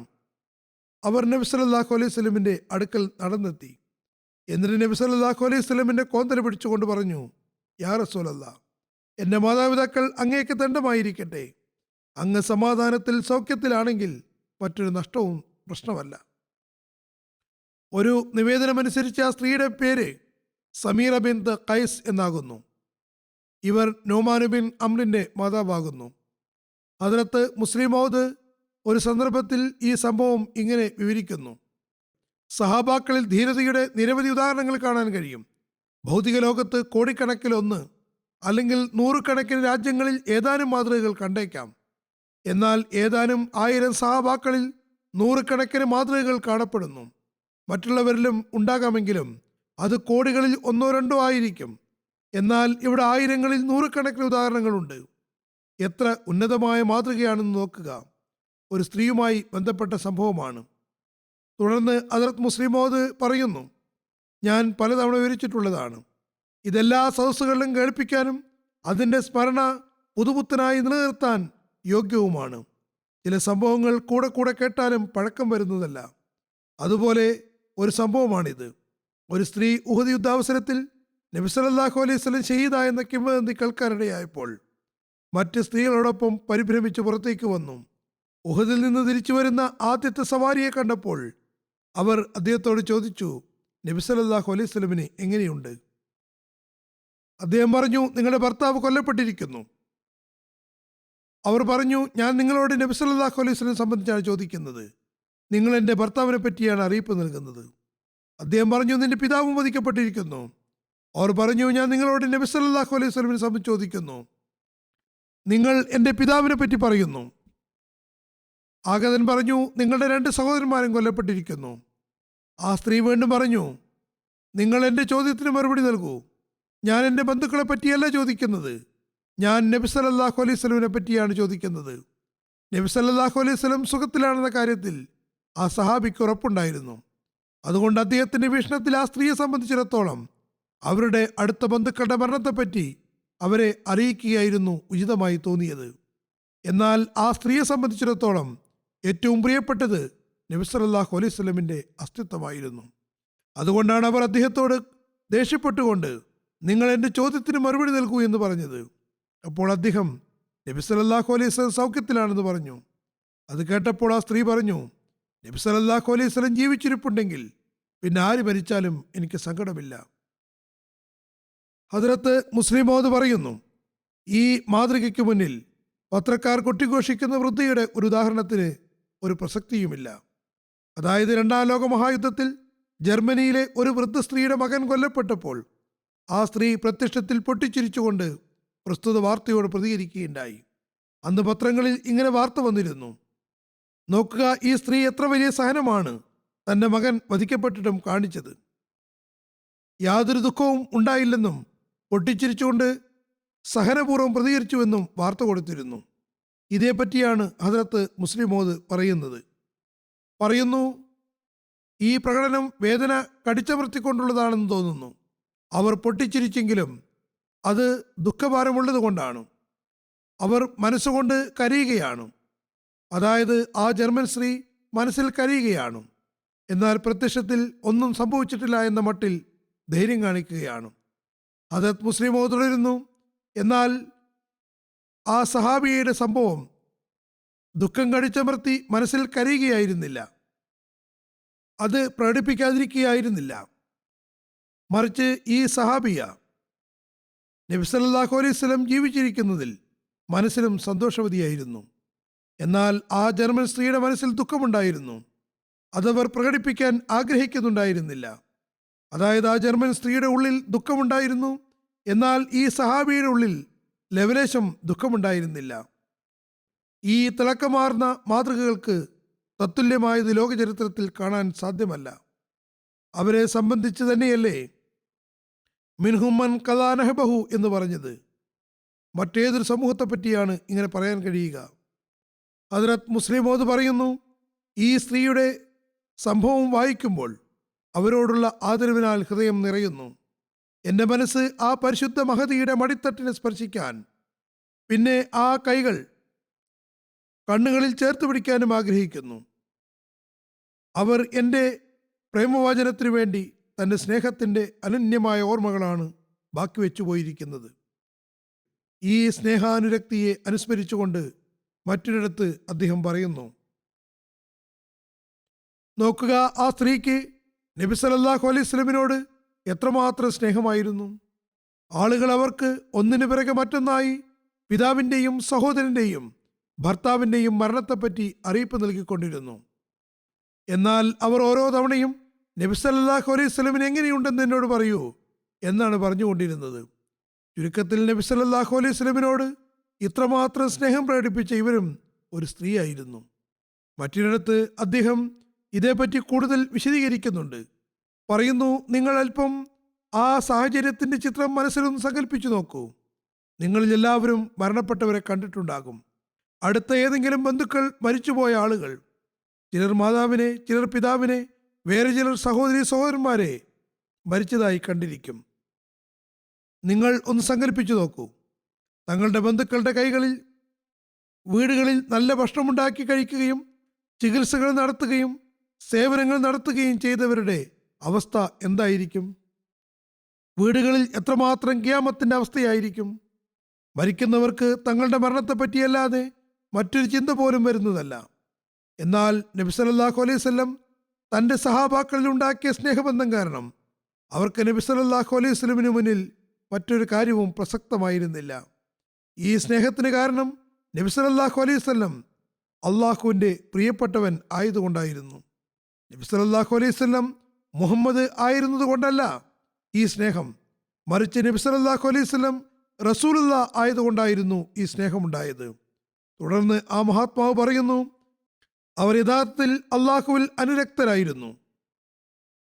അവർ നബി സല്ലല്ലാഹു അലൈഹി വസല്ലമിന്റെ അടുക്കൽ നടന്നെത്തി. എന്നിട്ട് നബി സല്ലല്ലാഹു അലൈഹി വസല്ലമിന്റെ കോന്തല പിടിച്ചുകൊണ്ട് പറഞ്ഞു, യാ റസൂലല്ലാഹ്, എൻ്റെ മാതാപിതാക്കൾ അങ്ങേക്ക് ദണ്ഡമായിരിക്കട്ടെ. അങ്ങ് സമാധാനത്തിൽ സൗഖ്യത്തിലാണെങ്കിൽ മറ്റൊരു നഷ്ടവും പ്രശ്നമല്ല. ഒരു നിവേദനമനുസരിച്ച് ആ സ്ത്രീയുടെ പേര് സമീറ ബിൻത് ഖൈസ് എന്നാകുന്നു. ഇവർ നോമാനു ബിൻ അമ്രിന്റെ മാതാവാകുന്നു. ഹദ്രത്ത് മുസ്ലിം മൗദ് ഒരു സന്ദർഭത്തിൽ ഈ സംഭവം ഇങ്ങനെ വിവരിക്കുന്നു, സഹാബാക്കളിൽ ധീരതയുടെ നിരവധി ഉദാഹരണങ്ങൾ കാണാൻ കഴിയും. ഭൗതിക ലോകത്ത് കോടിക്കണക്കിലൊന്ന് അല്ലെങ്കിൽ നൂറുകണക്കിന് രാജ്യങ്ങളിൽ ഏതാനും മാതൃകകൾ കണ്ടേക്കാം. എന്നാൽ ഏതാനും 1000 സഹാബാക്കളിൽ നൂറുകണക്കിന് മാതൃകകൾ കാണപ്പെടുന്നു. മറ്റുള്ളവരിലും ഉണ്ടാകാമെങ്കിലും അത് കോടികളിൽ 1-2 ആയിരിക്കും. എന്നാൽ ഇവിടെ ആയിരങ്ങളിൽ നൂറുകണക്കിന് ഉദാഹരണങ്ങളുണ്ട്. എത്ര ഉന്നതമായ മാതൃകയാണെന്ന് നോക്കുക. ഒരു സ്ത്രീയുമായി ബന്ധപ്പെട്ട സംഭവമാണ്. തുടർന്ന് ഹദ്റത്ത് മുസ്ലിം മൗഊദ് പറയുന്നു, ഞാൻ പലതവണ വിവരിച്ചിട്ടുള്ളതാണ്. ഇതെല്ലാ സദസ്സുകളിലും കേൾപ്പിക്കാനും അതിൻ്റെ സ്മരണ പുതുപുത്തനായി നിലനിർത്താൻ യോഗ്യവുമാണ്. ചില സംഭവങ്ങൾ കൂടെ കൂടെ കേട്ടാലും പഴക്കം വരുന്നതല്ല. അതുപോലെ ഒരു സംഭവമാണിത്. ഒരു സ്ത്രീ ഉഹദ് യുദ്ധാവസരത്തിൽ നബി സല്ലല്ലാഹു അലൈഹി വസല്ലം ഷഹീദായെന്ന കിംവദന്തി കേൾക്കാനിടയായപ്പോൾ മറ്റ് സ്ത്രീകളോടൊപ്പം പരിഭ്രമിച്ച് പുറത്തേക്ക് വന്നു. ഉഹദിൽ നിന്ന് തിരിച്ചു വരുന്ന ആദ്യത്തെ സവാരിയെ കണ്ടപ്പോൾ അവർ അദ്ദേഹത്തോട് ചോദിച്ചു, നബി സല്ലല്ലാഹു അലൈഹി വസല്ലമിന് എങ്ങനെയുണ്ട്? അദ്ദേഹം പറഞ്ഞു, നിങ്ങളുടെ ഭർത്താവ് കൊല്ലപ്പെട്ടിരിക്കുന്നു. അവർ പറഞ്ഞു, ഞാൻ നിങ്ങളോട് നബി സല്ലല്ലാഹു അലൈഹി വസല്ലം സംബന്ധിച്ചാണ് ചോദിക്കുന്നത്. നിങ്ങൾ എൻ്റെ ഭർത്താവിനെ പറ്റിയാണ് അറിയിപ്പ് നൽകുന്നത്. അദ്ദേഹം പറഞ്ഞു, നിന്റെ പിതാവും വധിക്കപ്പെട്ടിരിക്കുന്നു. അവർ പറഞ്ഞു, ഞാൻ നിങ്ങളോട് നബി സല്ലല്ലാഹു അലൈഹി വസല്ലമിനെ സംബന്ധിച്ച് ചോദിക്കുന്നു. നിങ്ങൾ എൻ്റെ പിതാവിനെ പറ്റി പറയുന്നു. ആഗതൻ പറഞ്ഞു, നിങ്ങളുടെ 2 സഹോദരന്മാരും കൊല്ലപ്പെട്ടിരിക്കുന്നു. ആ സ്ത്രീ വീണ്ടും പറഞ്ഞു, നിങ്ങൾ എൻ്റെ ചോദ്യത്തിന് മറുപടി നൽകൂ. ഞാൻ എൻ്റെ ബന്ധുക്കളെ പറ്റിയല്ല ചോദിക്കുന്നത്. ഞാൻ നബി സല്ലല്ലാഹു അലൈഹി വസല്ലമിനെ പറ്റിയാണ് ചോദിക്കുന്നത്. നബി സല്ലല്ലാഹു അലൈഹി വസല്ലം സുഖത്തിലാണെന്ന കാര്യത്തിൽ ആ സഹാബിക്ക് ഉറപ്പുണ്ടായിരുന്നു. അതുകൊണ്ട് അദ്ദേഹത്തിൻ്റെ വീക്ഷണത്തിൽ ആ സ്ത്രീയെ സംബന്ധിച്ചിടത്തോളം അവരുടെ അടുത്ത ബന്ധുക്കളുടെ മരണത്തെപ്പറ്റി അവരെ അറിയിക്കുകയായിരുന്നു ഉചിതമായി തോന്നിയത്. എന്നാൽ ആ സ്ത്രീയെ സംബന്ധിച്ചിടത്തോളം ഏറ്റവും പ്രിയപ്പെട്ടത് നബി സല്ലല്ലാഹു അലൈഹി വസല്ലമിൻ്റെ അസ്തിത്വമായിരുന്നു. അതുകൊണ്ടാണ് അവർ അദ്ദേഹത്തോട് ദേഷ്യപ്പെട്ടുകൊണ്ട്, നിങ്ങൾ എൻ്റെ ചോദ്യത്തിന് മറുപടി നൽകൂ എന്ന് പറഞ്ഞത്. അപ്പോൾ അദ്ദേഹം നബി സല്ലല്ലാഹു അലൈഹി വസല്ലം സൗഖ്യത്തിലാണെന്ന് പറഞ്ഞു. അത് കേട്ടപ്പോൾ ആ സ്ത്രീ പറഞ്ഞു, നബി സല്ലല്ലാഹു അലൈഹി വസല്ലം ജീവിച്ചിരിപ്പുണ്ടെങ്കിൽ പിന്നെ ആര് മരിച്ചാലും എനിക്ക് സങ്കടമില്ല. ഹദ്റത്ത് മുസ്ലിം മൗഊദ് പറയുന്നു, ഈ മാതൃകയ്ക്ക് മുന്നിൽ പത്രക്കാർ കൊട്ടിഘോഷിക്കുന്ന വൃദ്ധയുടെ ഒരു ഉദാഹരണത്തിന് ഒരു പ്രസക്തിയുമില്ല. അതായത് 2ാം ലോക മഹായുദ്ധത്തിൽ ജർമ്മനിയിലെ ഒരു വൃദ്ധ സ്ത്രീയുടെ മകൻ കൊല്ലപ്പെട്ടപ്പോൾ ആ സ്ത്രീ പ്രത്യക്ഷത്തിൽ പൊട്ടിച്ചിരിച്ചുകൊണ്ട് പ്രസ്തുത വാർത്തയോട് പ്രതികരിക്കുകയുണ്ടായി. അന്ന് പത്രങ്ങളിൽ ഇങ്ങനെ വാർത്ത വന്നിരുന്നു, നോക്കുക, ഈ സ്ത്രീ എത്ര വലിയ സഹനമാണ് തൻ്റെ മകൻ വധിക്കപ്പെട്ടിട്ടും കാണിച്ചത്. യാതൊരു ദുഃഖവും ഉണ്ടായില്ലെന്നും പൊട്ടിച്ചിരിച്ചുകൊണ്ട് സഹനപൂർവ്വം പ്രതികരിച്ചുവെന്നും വാർത്ത കൊടുത്തിരുന്നു. ഇതേപ്പറ്റിയാണ് ഹദ്റത്ത് മുസ്ലിം മൗഊദ് പറയുന്നു, ഈ പ്രകടനം വേദന കടിച്ചമർത്തിക്കൊണ്ടുള്ളതാണെന്ന് തോന്നുന്നു. അവർ പൊട്ടിച്ചിരിച്ചെങ്കിലും അത് ദുഃഖഭാരമുള്ളത് കൊണ്ടാണ്. അവർ മനസ്സുകൊണ്ട് കരയുകയാണ്. അതായത് ആ ജർമ്മൻ സ്ത്രീ മനസ്സിൽ കരയുകയാണ്. എന്നാൽ പ്രത്യക്ഷത്തിൽ ഒന്നും സംഭവിച്ചിട്ടില്ല എന്ന മട്ടിൽ ധൈര്യം കാണിക്കുകയാണ്. ഹദ്റത്ത് മുസ്ലിം മൗഊദ് തുടരുന്നു, എന്നാൽ ആ സഹാബിയുടെ സംഭവം ദുഃഖം കടിച്ചമർത്തി മനസ്സിൽ കരയുകയായിരുന്നില്ല, അത് പ്രകടിപ്പിക്കാതിരിക്കുകയായിരുന്നില്ല. മറിച്ച് ഈ സഹാബിയ നബി സല്ലല്ലാഹു അലൈഹി വസല്ലം ജീവിച്ചിരിക്കുന്നതിൽ മനസ്സിലും സന്തോഷവതിയായിരുന്നു. എന്നാൽ ആ ജർമ്മൻ സ്ത്രീയുടെ മനസ്സിൽ ദുഃഖമുണ്ടായിരുന്നു. അതവർ പ്രകടിപ്പിക്കാൻ ആഗ്രഹിക്കുന്നുണ്ടായിരുന്നില്ല. അതായത് ആ ജർമ്മൻ സ്ത്രീയുടെ ഉള്ളിൽ ദുഃഖമുണ്ടായിരുന്നു, എന്നാൽ ഈ സഹാബിയുടെ ഉള്ളിൽ ലവലേശം ദുഃഖമുണ്ടായിരുന്നില്ല. ഈ തിളക്കമാർന്ന മാതൃകകൾക്ക് തത്തുല്യമായത് ലോകചരിത്രത്തിൽ കാണാൻ സാധ്യമല്ല. അവരെ സംബന്ധിച്ച് തന്നെയല്ലേ മിൻഹുമൻ ഖദാ നഹബഹു എന്ന് പറഞ്ഞത്. മറ്റേതൊരു സമൂഹത്തെപ്പറ്റിയാണ് ഇങ്ങനെ പറയാൻ കഴിയുക? ഹദ്റത്ത് മുസ്ലിം മൗഊദ് പറയുന്നു, ഈ സ്ത്രീയുടെ സംഭവം വായിക്കുമ്പോൾ അവരോടുള്ള ആദരവിനാൽ ഹൃദയം നിറയുന്നു. എൻ്റെ മനസ്സ് ആ പരിശുദ്ധ മഹദിയുടെ മടിത്തട്ടിനെ സ്പർശിക്കാൻ, പിന്നെ ആ കൈകൾ കണ്ണുകളിൽ ചേർത്ത് പിടിക്കാനും ആഗ്രഹിക്കുന്നു. അവർ എൻ്റെ പ്രേമവാചനത്തിനു വേണ്ടി തൻ്റെ സ്നേഹത്തിൻ്റെ അനന്യമായ ഓർമ്മകളാണ് ബാക്കി വെച്ചു പോയിരിക്കുന്നത്. ഈ സ്നേഹാനുരക്തിയെ അനുസ്മരിച്ചുകൊണ്ട് മറ്റൊരിടത്ത് അദ്ദേഹം പറയുന്നു, നോക്കുക, ആ സ്ത്രീക്ക് നബി സല്ലല്ലാഹു അലൈഹി വസല്ലമിനോട് എത്രമാത്രം സ്നേഹമായിരുന്നു. ആളുകൾ അവർക്ക് ഒന്നിനു പിറകെ മറ്റൊന്നായി പിതാവിൻ്റെയും സഹോദരൻ്റെയും ഭർത്താവിൻ്റെയും മരണത്തെപ്പറ്റി അറിയിപ്പ് നൽകിക്കൊണ്ടിരുന്നു. എന്നാൽ അവർ ഓരോ തവണയും നബി സല്ലല്ലാഹു അലൈഹി വസല്ലമിന് എങ്ങനെയുണ്ടെന്ന് എന്നോട് പറയൂ എന്നാണ് പറഞ്ഞുകൊണ്ടിരുന്നത്. ചുരുക്കത്തിൽ നബി സല്ലല്ലാഹു അലൈഹി വസല്ലമിനോട് ഇത്രമാത്രം സ്നേഹം പ്രകടിപ്പിച്ച ഇവരും ഒരു സ്ത്രീയായിരുന്നു. മറ്റൊരിടത്ത് അദ്ദേഹം ഇതേപ്പറ്റി കൂടുതൽ വിശദീകരിക്കുന്നുണ്ട്. പറയുന്നു, നിങ്ങൾ അല്പം ആ സാഹചര്യത്തിന്റെ ചിത്രം മനസ്സിലൊന്ന് സങ്കല്പിച്ചു നോക്കൂ. നിങ്ങളിൽ എല്ലാവരും മരണപ്പെട്ടവരെ കണ്ടിട്ടുണ്ടാകും. അടുത്ത ഏതെങ്കിലും ബന്ധുക്കൾ മരിച്ചുപോയ ആളുകൾ, ചിലർ മാതാവിനെ, ചിലർ പിതാവിനെ, വേറെ ചിലർ സഹോദരി സഹോദരന്മാരെ മരിച്ചതായി കണ്ടിരിക്കും. നിങ്ങൾ ഒന്ന് സങ്കല്പിച്ചു നോക്കൂ. തങ്ങളുടെ ബന്ധുക്കളുടെ കൈകളിൽ വീടുകളിൽ നല്ല ഭക്ഷണമുണ്ടാക്കി കഴിക്കുകയും ചികിത്സകൾ നടത്തുകയും സേവനങ്ങൾ നടത്തുകയും ചെയ്തവരുടെ അവസ്ഥ എന്തായിരിക്കും? വീടുകളിൽ എത്രമാത്രം ഖിയാമത്തിന്റെ അവസ്ഥയായിരിക്കും. മരിക്കുന്നവർക്ക് തങ്ങളുടെ മരണത്തെപ്പറ്റിയല്ലാതെ മറ്റൊരു ചിന്ത പോലും വരുന്നതല്ല. എന്നാൽ നബി സല്ലല്ലാഹു അലൈഹി വസല്ലം തൻ്റെ സഹാബാക്കളിൽ ഉണ്ടാക്കിയ സ്നേഹബന്ധം കാരണം അവർക്ക് നബി സല്ലല്ലാഹു അലൈഹി വസല്ലമിന് മുന്നിൽ മറ്റൊരു കാര്യവും പ്രസക്തമായിരുന്നില്ല. ഈ സ്നേഹത്തിന് കാരണം നബി സല്ലല്ലാഹു അലൈഹി വസല്ലം അള്ളാഹുവിൻ്റെ പ്രിയപ്പെട്ടവൻ ആയതുകൊണ്ടായിരുന്നു. നബി സല്ലല്ലാഹു അലൈഹി വസല്ലം മുഹമ്മദ് ആയിരുന്നത് കൊണ്ടല്ല ഈ സ്നേഹം, മറിച്ച് നബി സല്ലല്ലാഹു അലൈഹി വസല്ലം റസൂലുള്ള ആയതുകൊണ്ടായിരുന്നു ഈ സ്നേഹമുണ്ടായത്. തുടർന്ന് ആ മഹാത്മാവ് പറയുന്നു, അവർ യഥാർത്ഥത്തിൽ അള്ളാഹുവിൽ അനുരക്തരായിരുന്നു.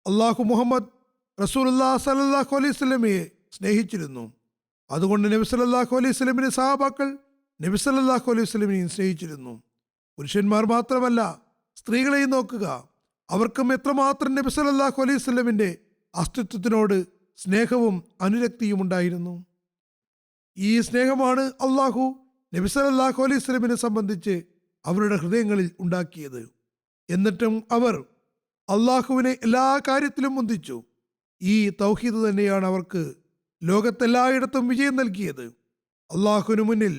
അള്ളാഹു മുഹമ്മദ് റസൂലുള്ളാഹി സ്വല്ലല്ലാഹു അലൈഹി വസല്ലമയെ സ്നേഹിച്ചിരുന്നു. അതുകൊണ്ട് നബി സല്ലല്ലാഹു അലൈഹി വസല്ലമിന്റെ സഹാബാക്കൾ നബി സല്ലല്ലാഹു അലൈഹി വസല്ലമയെയും സ്നേഹിച്ചിരുന്നു. പുരുഷന്മാർ മാത്രമല്ല, സ്ത്രീകളെയും നോക്കുക. അവർക്കും എത്രമാത്രം നബി സല്ലല്ലാഹു അലൈഹി വസല്ലമിന്റെ അസ്തിത്വത്തിനോട് സ്നേഹവും അനുരക്തിയും ഉണ്ടായിരുന്നു. ഈ സ്നേഹമാണ് അള്ളാഹു നബി സല്ലല്ലാഹു അലൈഹി വസല്ലമിനെ സംബന്ധിച്ച് അവരുടെ ഹൃദയങ്ങളിൽ ഉണ്ടാക്കിയത്. എന്നിട്ടും അവർ അള്ളാഹുവിനെ എല്ലാ കാര്യത്തിലും മുന്തിച്ചു. ഈ തൗഹീദ് തന്നെയാണ് അവർക്ക് ലോകത്തെല്ലായിടത്തും വിജയം നൽകിയത്. അള്ളാഹുവിന് മുന്നിൽ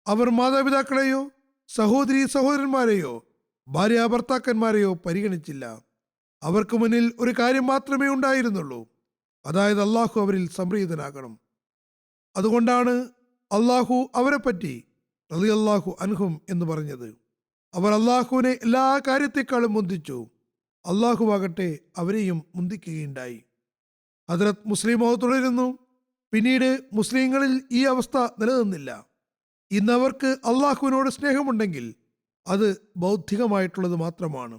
അവർ മാതാപിതാക്കളെയോ സഹോദരി സഹോദരന്മാരെയോ ഭാര്യ ഭർത്താക്കന്മാരെയോ പരിഗണിച്ചില്ല. അവർക്ക് മുന്നിൽ ഒരു കാര്യം മാത്രമേ ഉണ്ടായിരുന്നുള്ളൂ, അതായത് അള്ളാഹു അവരിൽ സംപ്രീതനാകണം. അതുകൊണ്ടാണ് അള്ളാഹു അവരെ പറ്റി റളിയല്ലാഹു അൻഹും എന്ന് പറഞ്ഞത്. അവർ അള്ളാഹുവിനെ എല്ലാ കാര്യത്തെക്കാളും മുന്തിച്ചു. അള്ളാഹുവാകട്ടെ അവരെയും മുന്തിക്കുകയുണ്ടായി. ഹദ്റത്ത് മുസ്ലിം തുടരുന്നു, പിന്നീട് മുസ്ലിങ്ങളിൽ ഈ അവസ്ഥ നിലനിന്നില്ല. ഇന്ന് അവർക്ക് അള്ളാഹുവിനോട് സ്നേഹമുണ്ടെങ്കിൽ അത് ബൗദ്ധികമായിട്ടുള്ളത് മാത്രമാണ്.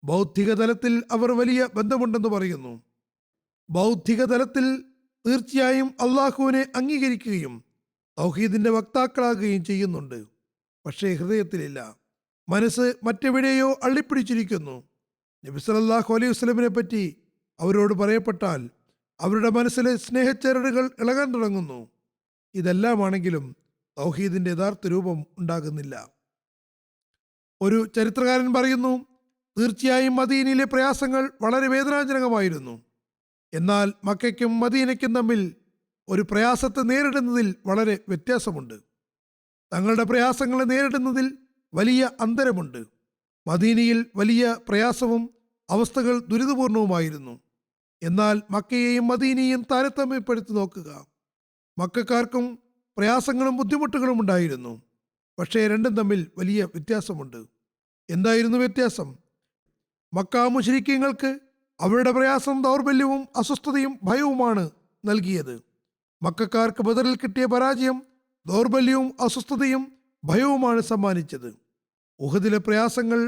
ബൗദ്ധിക തലത്തിൽ അവർ വലിയ ബന്ധമുണ്ടെന്ന് പറയുന്നു. ബൗദ്ധിക തലത്തിൽ തീർച്ചയായും അള്ളാഹുവിനെ അംഗീകരിക്കുകയും തൗഹീദിന്റെ വക്താക്കളാകുകയും ചെയ്യുന്നുണ്ട്. പക്ഷേ ഹൃദയത്തിലില്ല. മനസ്സ് മറ്റെവിടെയോ അള്ളിപ്പിടിച്ചിരിക്കുന്നു. നബി സല്ലല്ലാഹു അലൈഹി വസല്ലമിനെ പറ്റി അവരോട് പറയപ്പെട്ടാൽ അവരുടെ മനസ്സിലെ സ്നേഹച്ചരടുകൾ ഇളകാൻ തുടങ്ങുന്നു. ഇതെല്ലാമാണെങ്കിലും തൗഹീദിന്റെ യഥാർത്ഥ രൂപം ഉണ്ടാകുന്നില്ല. ഒരു ചരിത്രകാരൻ പറയുന്നു, തീർച്ചയായും മദീനയിലെ പ്രയാസങ്ങൾ വളരെ വേദനാജനകമായിരുന്നു. എന്നാൽ മക്കയ്ക്കും മദീനയ്ക്കും തമ്മിൽ ഒരു പ്രയാസത്തെ നേരിടുന്നതിൽ വളരെ വ്യത്യാസമുണ്ട്. തങ്ങളുടെ പ്രയാസങ്ങളെ നേരിടുന്നതിൽ വലിയ അന്തരമുണ്ട്. മദീനയിൽ വലിയ പ്രയാസവും അവസ്ഥകൾ ദുരിതപൂർണവുമായിരുന്നു. എന്നാൽ മക്കയെയും മദീനയെയും താരതമ്യപ്പെടുത്തി നോക്കുക. മക്കക്കാർക്കും പ്രയാസങ്ങളും ബുദ്ധിമുട്ടുകളും ഉണ്ടായിരുന്നു. പക്ഷേ രണ്ടും തമ്മിൽ വലിയ വ്യത്യാസമുണ്ട്. എന്തായിരുന്നു വ്യത്യാസം? മക്ക മുശ്രിക്കീങ്ങൾക്ക് അവരുടെ പ്രയാസം ദൗർബല്യവും അസ്വസ്ഥതയും ഭയവുമാണ് നൽകിയത്. മക്കക്കാർക്ക് ബദറിൽ കിട്ടിയ പരാജയം ദൗർബല്യവും അസ്വസ്ഥതയും ഭയവുമാണ് സമ്മാനിച്ചത്. ഉഹദിലെ പ്രയാസങ്ങൾ